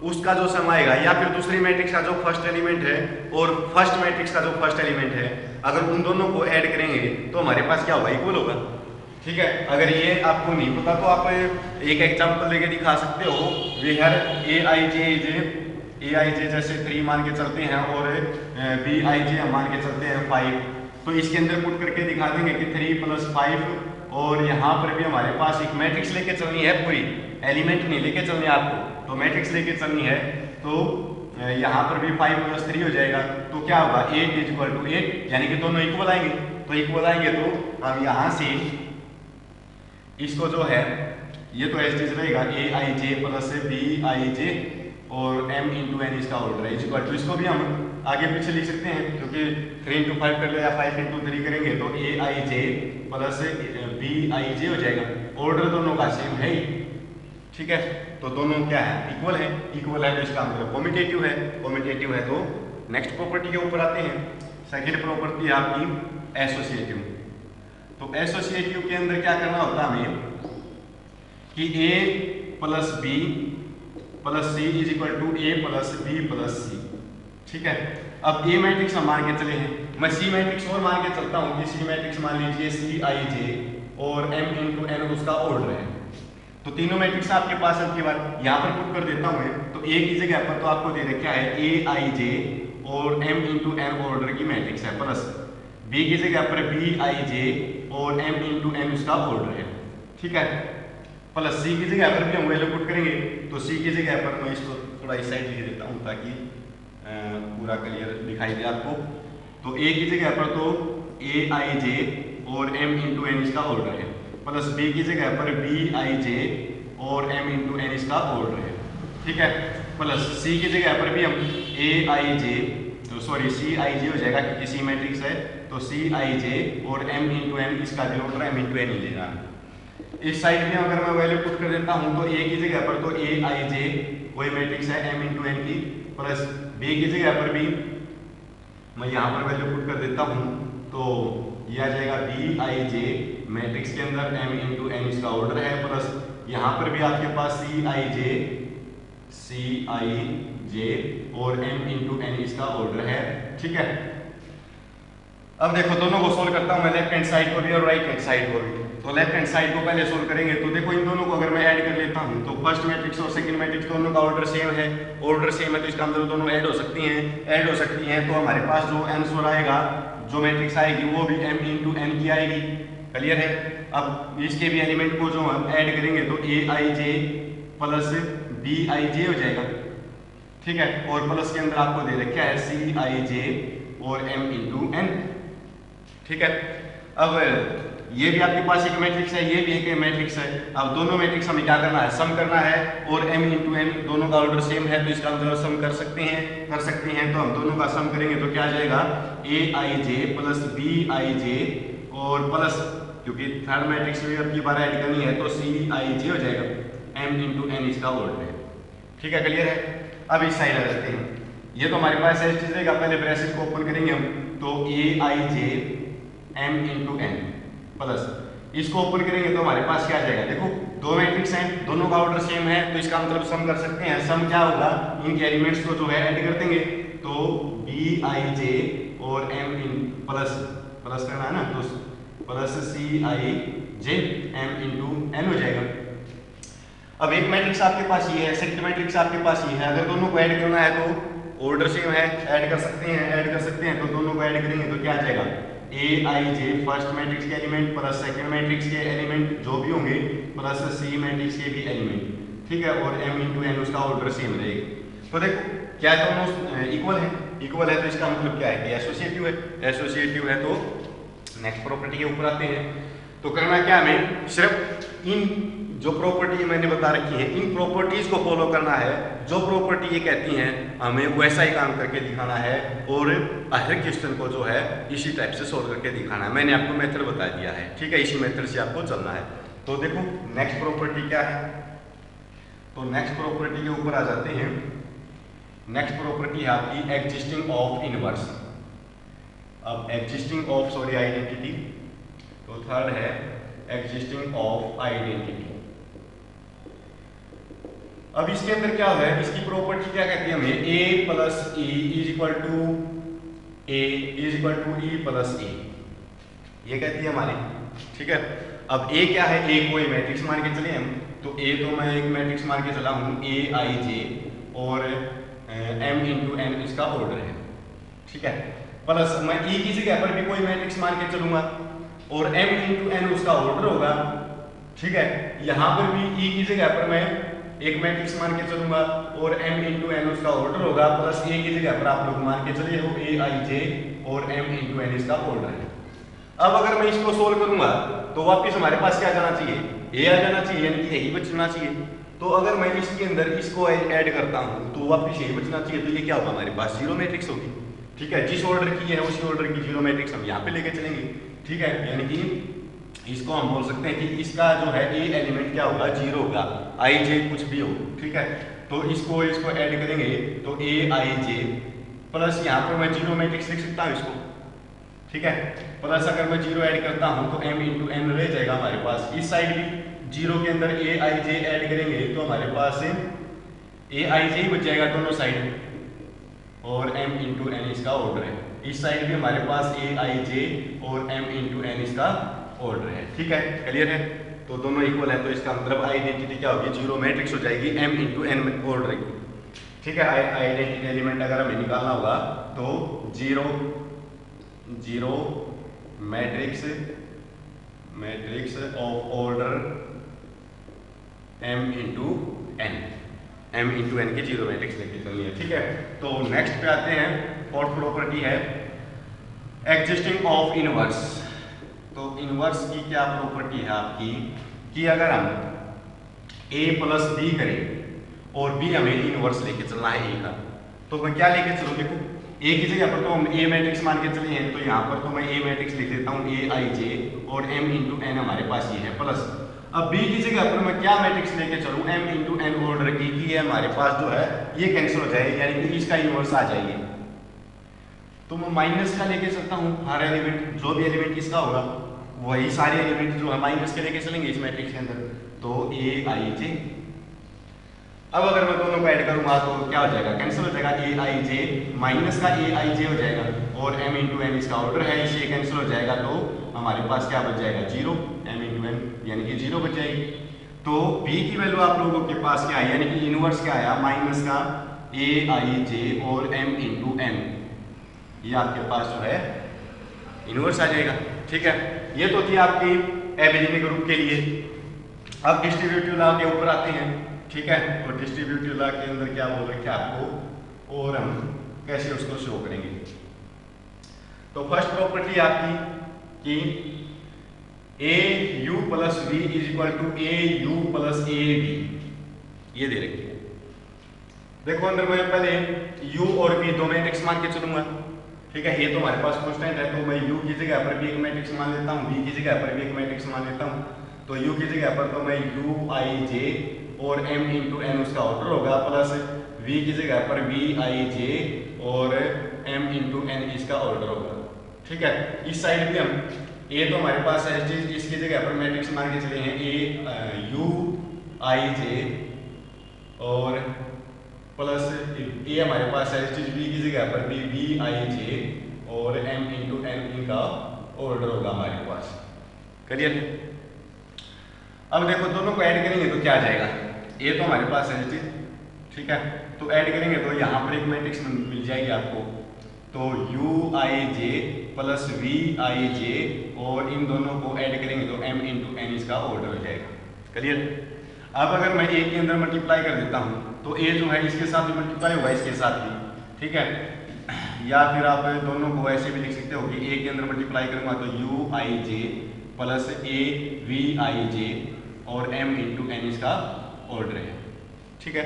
उसका जो सम आएगा, या फिर दूसरी मैट्रिक्स का जो फर्स्ट एलिमेंट है और फर्स्ट मैट्रिक्स का जो फर्स्ट एलिमेंट है, अगर उन दोनों को ऐड करेंगे तो हमारे पास क्या होगा, इक्वल होगा। ठीक है, अगर ये आपको नहीं पता तो आप एक एग्जांपल लेके दिखा सकते हो। वेयर ए आई जे जैसे 3 मान के चलते हैं और बी आई जे मान के चलते हैं 5, तो इसके अंदर पुट करके दिखा देंगे कि 3 + 5, और यहाँ पर भी हमारे पास एक मैट्रिक्स लेके चलनी है, पूरी एलिमेंट नहीं लेके चलनी है आपको, तो मैट्रिक्स लेके चलनी है। तो यहाँ पर भी 5 + 3 हो जाएगा, तो क्या होगा 8 = 8, यानी कि दोनों इक्वल आएंगे। तो इक्वल आएंगे तो हम यहाँ से इसको जो है ये तो एज रहेगा ए आई जे प्लस बी आई जे और m इंटू एन इसका ऑर्डर है इक्वल टू, इसको भी हम आगे पीछे लिख सकते हैं क्योंकि 3 × 5 कर ले या 5 × 3 करेंगे तो ए आई जे प्लस बी आई जे हो जाएगा। ऑर्डर दोनों का सेम है ही। ठीक है, तो दोनों क्या है, इक्वल है। इक्वल है तो इसका मतलब कॉम्यूटेटिव है। कॉम्यूटेटिव है तो नेक्स्ट प्रॉपर्टी के ऊपर आते हैं। सेकेंड प्रॉपर्टी है आपकी एसोसिएटिव। तो एसोसिएटिव के अंदर क्या करना होता है हमें कि a + b + c = a + b + c। ठीक है, अब a मैट्रिक्स हम मान के चले हैं, मैं c मैट्रिक्स और मान के चलता हूं कि c मैट्रिक्स मान लीजिए c i j और m × n उसका ऑर्डर है। तो तीनों मैट्रिक्स आपके पास अब की बार यहाँ पर पुट कर देता हूँ। तो a की जगह पर तो आपको दे रखा है a i j और m × n ऑर्डर की मैट्रिक्स है, प्लस b की जगह पर b i j और m × n उसका ऑर्डर है। ठीक है, प्लस c की जगह पर भी हम वैल्यू पुट करेंगे। तो c की जगह पर मैं इसको थोड़ा इस साइड ले देता हूँ ताकि पूरा क्लियर दिखाई दे आपको। तो a की जगह पर तो a i j और m × n इसका ऑर्डर है, प्लस b की जगह पर b i j और m × n इसका ऑर्डर है। ठीक है, प्लस c की जगह पर भी हम a i j c i j हो जाएगा क्योंकि c मैट्रिक्स है, तो c i j और m × n इसका भी ऑर्डर m × n ही लेना है। इस साइड में अगर मैं वैल्यू पुट कर देता हूं तो a की जगह पर तो a i j वही मैट्रिक्स है m × n की, प्लस b की जगह पर भी मैं यहाँ पर वैल्यू पुट कर देता हूं तो ये आ जाएगा b i j मैट्रिक्स के अंदर m × n इसका ऑर्डर है, प्लस यहाँ पर भी आपके पास c i j और m × n इसका ऑर्डर है। ठीक है, अब देखो दोनों को सोल्व करता हूं मैं, लेफ्ट हैंड साइड को भी और राइट हैंड साइड को भी। तो लेफ्ट हैंड साइड को पहले सोल्व करेंगे तो देखो इन दोनों को अगर मैं ऐड कर लेता हूं तो फर्स्ट मैट्रिक्स और सेकंड मैट्रिक्स दोनों का ऑर्डर सेम है। ऑर्डर सेम है तो इसका मतलब दोनों ऐड हो सकती हैं। तो हमारे पास जो आंसर आएगा, जो मैट्रिक्स आएगी वो भी m × n की आएगी। क्लियर है। अब इसके भी एलिमेंट को जो हम ऐड करेंगे तो a i j plus b i j हो जाएगा। ठीक है, और प्लस के अंदर आपको दे रखा है c i j और m × n। ठीक है, अब ये भी आपके पास एक मैट्रिक्स है, ये भी एक मैट्रिक्स है। अब दोनों मैट्रिक्स हमें क्या करना है, सम करना है, और m × n दोनों का ऑर्डर सेम है तो इसका मतलब सम कर सकते हैं। तो हम दोनों का सम करेंगे तो क्या आ जाएगा, a i j plus b i j और प्लस क्योंकि थर्ड मैट्रिक्स में अब की बार ऐड करनी है तो c i j हो जाएगा, m × n इसका ऑर्डर है। ठीक है, क्लियर है। अब इस साइड आ जाते हैं। ये तो हमारे पास ऐसी चीज रहेगा, पहले ब्रैकेट को ओपन करेंगे हम तो a i j m × n plus इसको ओपन करेंगे तो हमारे पास क्या आ जाएगा, देखो दो मैट्रिक्स हैं, दोनों का ऑर्डर सेम है तो इसका मतलब सम कर सकते हैं। सम क्या होगा, इनके एलिमेंट्स को जो है ऐड कर देंगे तो b i j और m प्लस करना है ना, तो प्लस सी आई जे एम इंटू एन हो जाएगा। अब एक मैट्रिक्स आपके पास ये है, सेकंड मैट्रिक्स आपके पास ये है। अगर दोनों को ऐड करना है तो ऑर्डर सेम है, ऐड कर सकते हैं तो दोनों को ऐड करेंगे तो क्या आ जाएगा, ए आई जे फर्स्ट मैट्रिक्स के एलिमेंट प्लस सेकंड मैट्रिक्स के एलिमेंट जो भी होंगे प्लस सी मैट्रिक्स के भी एलिमेंट, ठीक है, और m इंटू एन उसका ऑर्डर सेम रहेगा। तो देखो क्या दोनों इक्वल है तो इसका मतलब क्या है कि एसोसिएटिव है। तो नेक्स्ट प्रॉपर्टी के ऊपर आते हैं। तो करना क्या, हमें सिर्फ इन जो प्रॉपर्टी मैंने बता रखी है इन प्रॉपर्टीज को फॉलो करना है। जो प्रॉपर्टी ये कहती हैं हमें वैसा ही काम करके दिखाना है और हर क्वेश्चन को जो है इसी टाइप से सोल्व करके दिखाना है। मैंने आपको मेथड बता दिया है, ठीक है, इसी मेथड से आपको चलना है। तो देखो नेक्स्ट प्रॉपर्टी क्या है, तो नेक्स्ट प्रॉपर्टी के ऊपर आ जाते हैं। नेक्स्ट प्रॉपर्टी है आपकी एग्जिस्टिंग ऑफ इनवर्स। अब एग्जिस्टिंग ऑफ आइडेंटिटी, तो थर्ड है एग्जिस्टिंग ऑफ आइडेंटिटी। अब इसके अंदर क्या है, इसकी प्रॉपर्टी क्या कहती है हमें, a plus E is equal to E plus A, ये कहती है हमारी, ठीक है। अब a क्या है, a कोई मैट्रिक्स मान के चले हम, तो a तो मैं एक मैट्रिक्स मान के चला हूं a i j और m इंटू n इसका ऑर्डर है, ठीक है। प्लस मैं e की जगह पर भी कोई मैट्रिक्स मान के चलूंगा और m इंटू n उसका ऑर्डर होगा, ठीक है। यहां पर भी e की जगह पर मैं एक मैट्रिक्स मान के चलूंगा और m इंटू एन उसका ऑर्डर होगा, प्लस a की जगह पर आप लोग मान के चलिए हो a i j और m इंटू एन इसका ऑर्डर है। अब अगर मैं इसको सोल्व करूंगा तो वापस हमारे पास क्या जाना चाहिए, a आ जाना चाहिए, यानी कि यही बचना चाहिए। तो अगर मैं इसके अंदर इसको ऐड करता हूं तो वापस यही बचना चाहिए, तो ये क्या होगा, हमारे पास जीरो मैट्रिक्स होगी, ठीक है। जिस ऑर्डर की है उसी ऑर्डर की जीरो मैट्रिक्स हम यहाँ पे लेके चलेंगे, ठीक है। यानी कि इसको हम बोल सकते हैं कि इसका जो है ए एलिमेंट क्या होगा, जीरो होगा, आई जे कुछ भी हो, ठीक है। तो इसको ऐड करेंगे तो ए आई जे प्लस यहाँ पर मैं जीरो मैट्रिक्स लिख सकता हूँ इसको, ठीक है। प्लस अगर मैं जीरो ऐड करता हूँ तो m इंटू एन रह जाएगा हमारे पास। इस साइड भी जीरो के अंदर ए आई जे ऐड करेंगे तो हमारे पास ए आई जे ही बच जाएगा दोनों साइड, और m इंटू एन इसका ऑर्डर है। इस साइड भी हमारे पास ए आई जे और m इंटू एन इसका ऑर्डर है, ठीक है, क्लियर है। तो दोनों इक्वल है तो इसका मतलब आइडेंटिटी क्या होगी, जीरो मैट्रिक्स हो जाएगी, m इंटू एन ऑर्डर की, ठीक है। आइडेंटिटी एलिमेंट अगर हमें निकालना होगा तो zero matrix of order m into n की जीरो मैट्रिक्स लेके चलनी है, ठीक है। तो नेक्स्ट पे आते हैं, फोर्थ प्रॉपर्टी है एग्जिस्टिंग ऑफ इनवर्स। तो इनवर्स की क्या प्रॉपर्टी है आपकी कि अगर हम a प्लस बी करें और b हमें इनवर्स लेके चलना है a का, तो मैं क्या लेके चलूँ, देखो a की जगह पर तो हम a मैट्रिक्स मान के चले हैं, तो यहाँ पर तो मैं a मैट्रिक्स लिख देता हूँ a i j और m इंटू एन हमारे पास ये है प्लस। अब b की जगह पर मैं क्या मैट्रिक्स लेके चलूँ, m इंटू एन ऑर्डर की है हमारे पास जो है ये कैंसिल हो जाएगी, यानी कि इसका इनवर्स आ जाएगी। तो मैं माइनस का लेके चलता हूँ, हर एलिमेंट जो भी एलिमेंट इसका होगा वही सारे एलिमेंट जो है माइनस के लेके चलेंगे इस मैट्रिक्स के अंदर, तो ए आई जे। अब अगर मैं दोनों को ऐड करूंगा तो क्या हो जाएगा, कैंसिल हो जाएगा, ए आई जे माइनस का ए आई जे हो जाएगा और m इंटू एन इसका ऑर्डर है, इसे कैंसिल हो जाएगा तो हमारे पास क्या बच जाएगा, जीरो, m इंटू एन यानी कि जीरो बच जाएगी। तो b की वैल्यू आप लोगों के पास क्या है, यानी कि इनवर्स क्या आया, माइनस का ए आई जे और m इंटू एन, ये आपके पास जो है इनवर्स आ जाएगा, ठीक है। ये तो थी आपकी एबिलिटी ग्रुप के लिए। अब डिस्ट्रीब्यूटिव लॉ के ऊपर आते हैं, ठीक है। और डिस्ट्रीब्यूटिव लॉ के अंदर क्या बोल रखे आपको और हम कैसे उसको शो करेंगे। तो फर्स्ट प्रॉपर्टी आपकी कि A you plus V is equal to A you plus A V, ये दे रखी है। देखो अंदर मैं पहले u और v दो मैट्रिक्स मान के चलूंगा, ठीक है। ये तो हमारे पास कांस्टेंट है तो मैं u की जगह पर भी एक मैट्रिक्स मान लेता हूँ, v की जगह पर भी एक मैट्रिक्स मान लेता हूँ। तो u की जगह पर तो मैं u i j और m इंटू एन उसका ऑर्डर होगा, प्लस v की जगह पर v i j और m इंटू एन इसका ऑर्डर होगा, ठीक है। इस साइड भी हम a तो हमारे पास है, इसकी जगह पर मैट्रिक्स मान के चले हैं a u i j और प्लस ए हमारे पास है, बी की जगह पर भी वी आई जे और m इंटू एन इनका ऑर्डर होगा हमारे पास, क्लियर है। अब देखो दोनों को ऐड करेंगे तो क्या आ जाएगा, ए तो हमारे पास है चीज, ठीक है, तो ऐड करेंगे तो यहाँ पर एक मैट्रिक्स मिल जाएगी आपको, तो U I J plus V I जे, और इन दोनों को ऐड करेंगे तो m इंटू एन इसका ऑर्डर हो जाएगा। क्लियर। अब अगर मैं ए के अंदर मल्टीप्लाई कर देता हूँ तो ए जो है इसके साथ भी मल्टीप्लाई होगा, इसके साथ भी, ठीक है, या फिर आप दोनों को ऐसे भी लिख सकते हो कि ए के अंदर मल्टीप्लाई करूंगा तो U I J plus A V I जे और m इंटू एन इसका ऑर्डर है, ठीक है।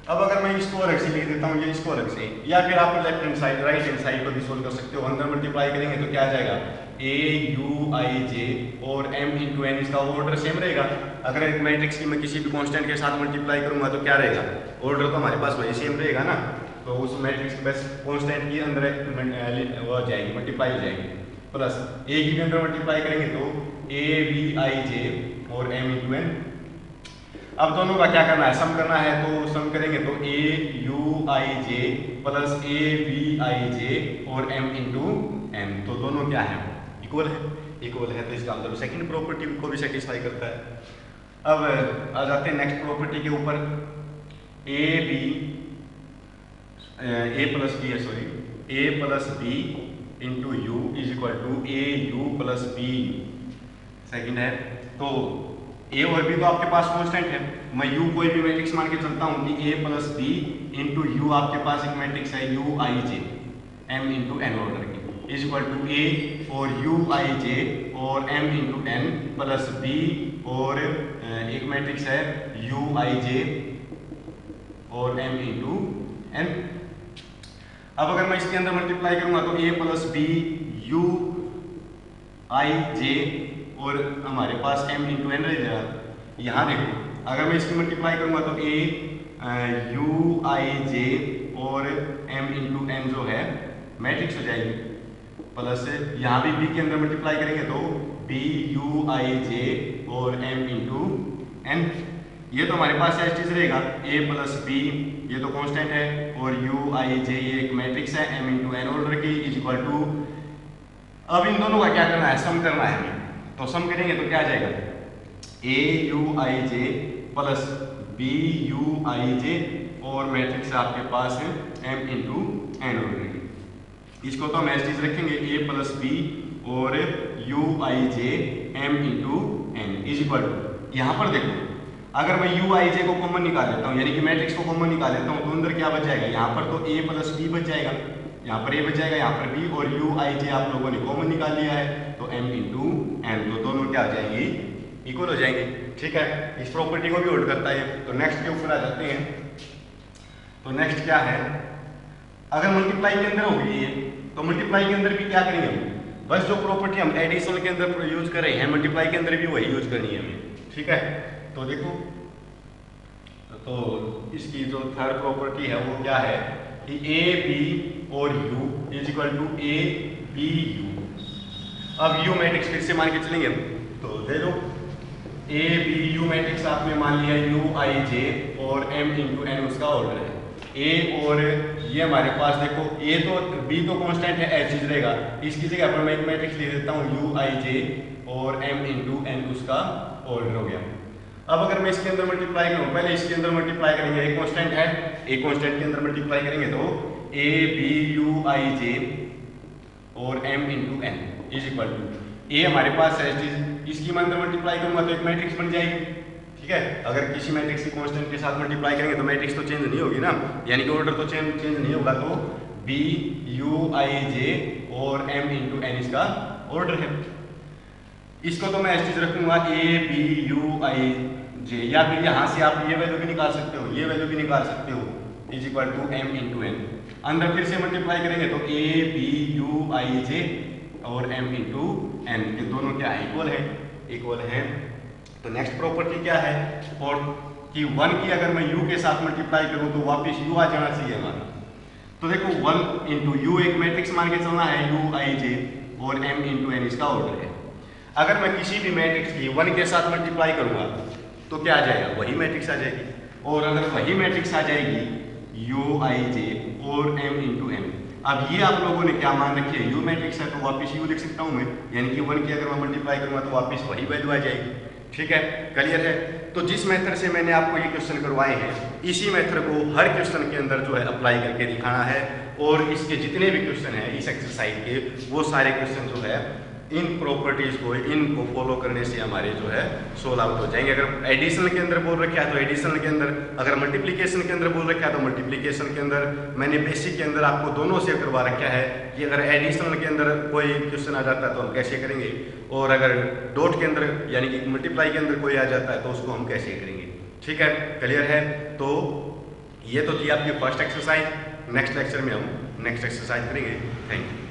अब अगर मैं इसको अलग से लिख देता हूँ, ये इसको अलग से, या फिर आप left hand side right hand side पर भी सोल्व कर सकते हो। अंदर मल्टीप्लाई करेंगे तो क्या आ जाएगा, ए यू आई जे और m इंटू एन इसका ऑर्डर सेम रहेगा। अगर एक मैट्रिक्स की मैं किसी भी कांस्टेंट के साथ मल्टीप्लाई करूंगा तो क्या रहेगा, ऑर्डर तो हमारे पास वही सेम रहेगा ना, तो उस मैट्रिक्स के बस कांस्टेंट की अंदर वो हो जाएगी, मल्टीप्लाई हो जाएगी, प्लस ए की भी अंदर मल्टीप्लाई करेंगे तो ए वी आई जे और m इंटू एन। अब दोनों का क्या करना है, सम करना है, तो सम करेंगे तो A U I J plus A V I जे और m इंटू एन, तो दोनों क्या है, इक्वल है, इक्वल है, तो इसका मतलब सेकंड प्रॉपर्टी को भी सेटिस्फाई करता है। अब आ जाते हैं नेक्स्ट प्रॉपर्टी के ऊपर, A B A plus B है, sorry, A plus B into you is equal to A you plus B second है। तो ए और बी तो आपके पास कांस्टेंट है, मैं यू कोई भी मैट्रिक्स मान के चलता हूँ कि ए प्लस बी इंटू यू आपके पास एक मैट्रिक्स है यू आई j m into n order की इज इक्वल टू ए और यू आई जे और m into n plus b और एक मैट्रिक्स है यू आई जे और एम इंटू एन। अब अगर मैं इसके अंदर मल्टीप्लाई करूंगा तो ए प्लस बी यू आई जे और हमारे पास m इंटू एन रह जाएगा। यहाँ देखो अगर मैं इसकी मल्टीप्लाई करूंगा तो a यू आई जे और m इंटू एन जो है मैट्रिक्स हो जाएगी, प्लस यहाँ भी b के अंदर मल्टीप्लाई करेंगे तो b यू आई जे और m इंटू एन। ये तो हमारे पास एज चीज रहेगा, a प्लस बी ये तो कांस्टेंट है और यू आई जे ये एक मैट्रिक्स है m इंटू एन ऑर्डर की इज इक्वल टू। अब इन दोनों का क्या करना है, सम करना है हमें, तो सम करेंगे तो क्या आ जाएगा, A U I J plus B U आई जे और मैट्रिक्स आपके पास है m इंटू एन ऑर्डर की। इसको तो हम एज चीज रखेंगे a प्लस बी और u I j m into N is equal to. यहाँ पर देखो अगर मैं यू आई जे को कॉमन निकाल लेता हूँ, यानी कि मैट्रिक्स को कॉमन निकाल लेता हूँ, तो अंदर क्या बच जाएगा, यहाँ पर तो a प्लस बी बच जाएगा, यहाँ पर a बच जाएगा, यहाँ पर b, और यू आई जे आप लोगों ने कॉमन निकाल लिया है तो m इंटू एन, तो दोनों क्या हो जाएंगी, इक्वल हो जाएंगे, ठीक है। इस प्रॉपर्टी को भी होल्ड करता है। तो नेक्स्ट के ऊपर आ जाते हैं। तो नेक्स्ट क्या है, अगर मल्टीप्लाई के अंदर होगी ये, तो मल्टीप्लाई के अंदर भी क्या करेंगे हम, बस जो प्रॉपर्टी हम एडिशन के अंदर यूज कर रहे हैं मल्टीप्लाई के अंदर भी वही यूज करनी है हमें, ठीक है। तो देखो तो इसकी जो थर्ड प्रॉपर्टी है वो क्या है कि ए बी और u is equal to a b u. अब यू मैट्रिक्स फिर से मान के चलेंगे हम, तो दे दो ए बी यू मैट्रिक्स आपने मान लिया यू आई जे और m इंटू एन उसका ऑर्डर है, ए और ये हमारे पास देखो ए तो b तो कांस्टेंट है एज चीज रहेगा, इसकी जगह पर मैं एक मैट्रिक्स लिख देता हूँ यू आई जे और m इंटू एन उसका ऑर्डर हो गया। अब अगर मैं इसके अंदर मल्टीप्लाई करूँ, पहले इसके अंदर मल्टीप्लाई करेंगे, एक कांस्टेंट है, एक कांस्टेंट के अंदर मल्टीप्लाई करेंगे तो ए बी यू आई जे और m into N is equal to A हमारे पास है चीज, इसकी मैं अंदर मल्टीप्लाई करूंगा तो एक मैट्रिक्स बन जाएगी, ठीक है। अगर किसी मैट्रिक्स की कांस्टेंट के साथ मल्टीप्लाई करेंगे तो मैट्रिक्स तो चेंज नहीं होगी ना, यानी कि ऑर्डर तो चेंज नहीं होगा, तो बी यू आई जे और m इंटू एन इसका ऑर्डर है। इसको तो मैं ऐसी चीज रखूंगा ए बी यू आई जे, या फिर यहाँ से आप ये वैल्यू भी निकाल सकते हो, ये वैल्यू भी निकाल सकते हो, is equal to m into n. अंदर फिर से मल्टीप्लाई करेंगे तो ए बी यू आई जे और m इंटू एन, ये दोनों क्या है, इक्वल है, इक्वल है। तो नेक्स्ट प्रॉपर्टी क्या है, और कि 1 की अगर मैं u के साथ मल्टीप्लाई करूं तो वापस u आ जाना चाहिए हमारा। तो देखो 1 इंटू यू एक मैट्रिक्स मान के चलना है यू आई जे और m इंटू एन इसका ऑर्डर है। अगर मैं किसी भी मैट्रिक्स की 1 के साथ मल्टीप्लाई करूंगा तो क्या आ जाएगा, वही मैट्रिक्स आ जाएगी, और अगर वही मैट्रिक्स आ जाएगी यू आई जे और m इंटू एन, अब ये आप लोगों ने क्या मान रखी है, यू मैट्रिक्स है तो वापस यू लिख सकता हूँ मैं, यानी कि 1 की अगर मैं मल्टीप्लाई करूँगा तो वापस वही वैल्यू आ जाएगी। ठीक है, क्लियर है। तो जिस मेथड से मैंने आपको ये क्वेश्चन करवाए हैं, इसी मेथड को हर क्वेश्चन के अंदर जो है अप्लाई करके दिखाना है, और इसके जितने भी क्वेश्चन हैं इस एक्सरसाइज के, वो सारे क्वेश्चन जो है इन प्रॉपर्टीज को, इनको फॉलो करने से हमारे जो है सोल्व आउट हो जाएंगे। अगर एडिशनल के अंदर बोल रखा है तो एडिशनल के अंदर, अगर मल्टीप्लिकेशन के अंदर बोल रखा है तो मल्टीप्लिकेशन के अंदर। मैंने बेसिक के अंदर आपको दोनों से करवा रखा है कि अगर एडिशनल के अंदर कोई क्वेश्चन आ जाता है तो हम कैसे करेंगे, और अगर डॉट के अंदर यानी कि मल्टीप्लाई के अंदर कोई आ जाता है तो उसको हम कैसे करेंगे। ठीक है, क्लियर है। तो ये तो थी आपकी फर्स्ट एक्सरसाइज। नेक्स्ट लेक्चर में हम नेक्स्ट एक्सरसाइज करेंगे। Thank you.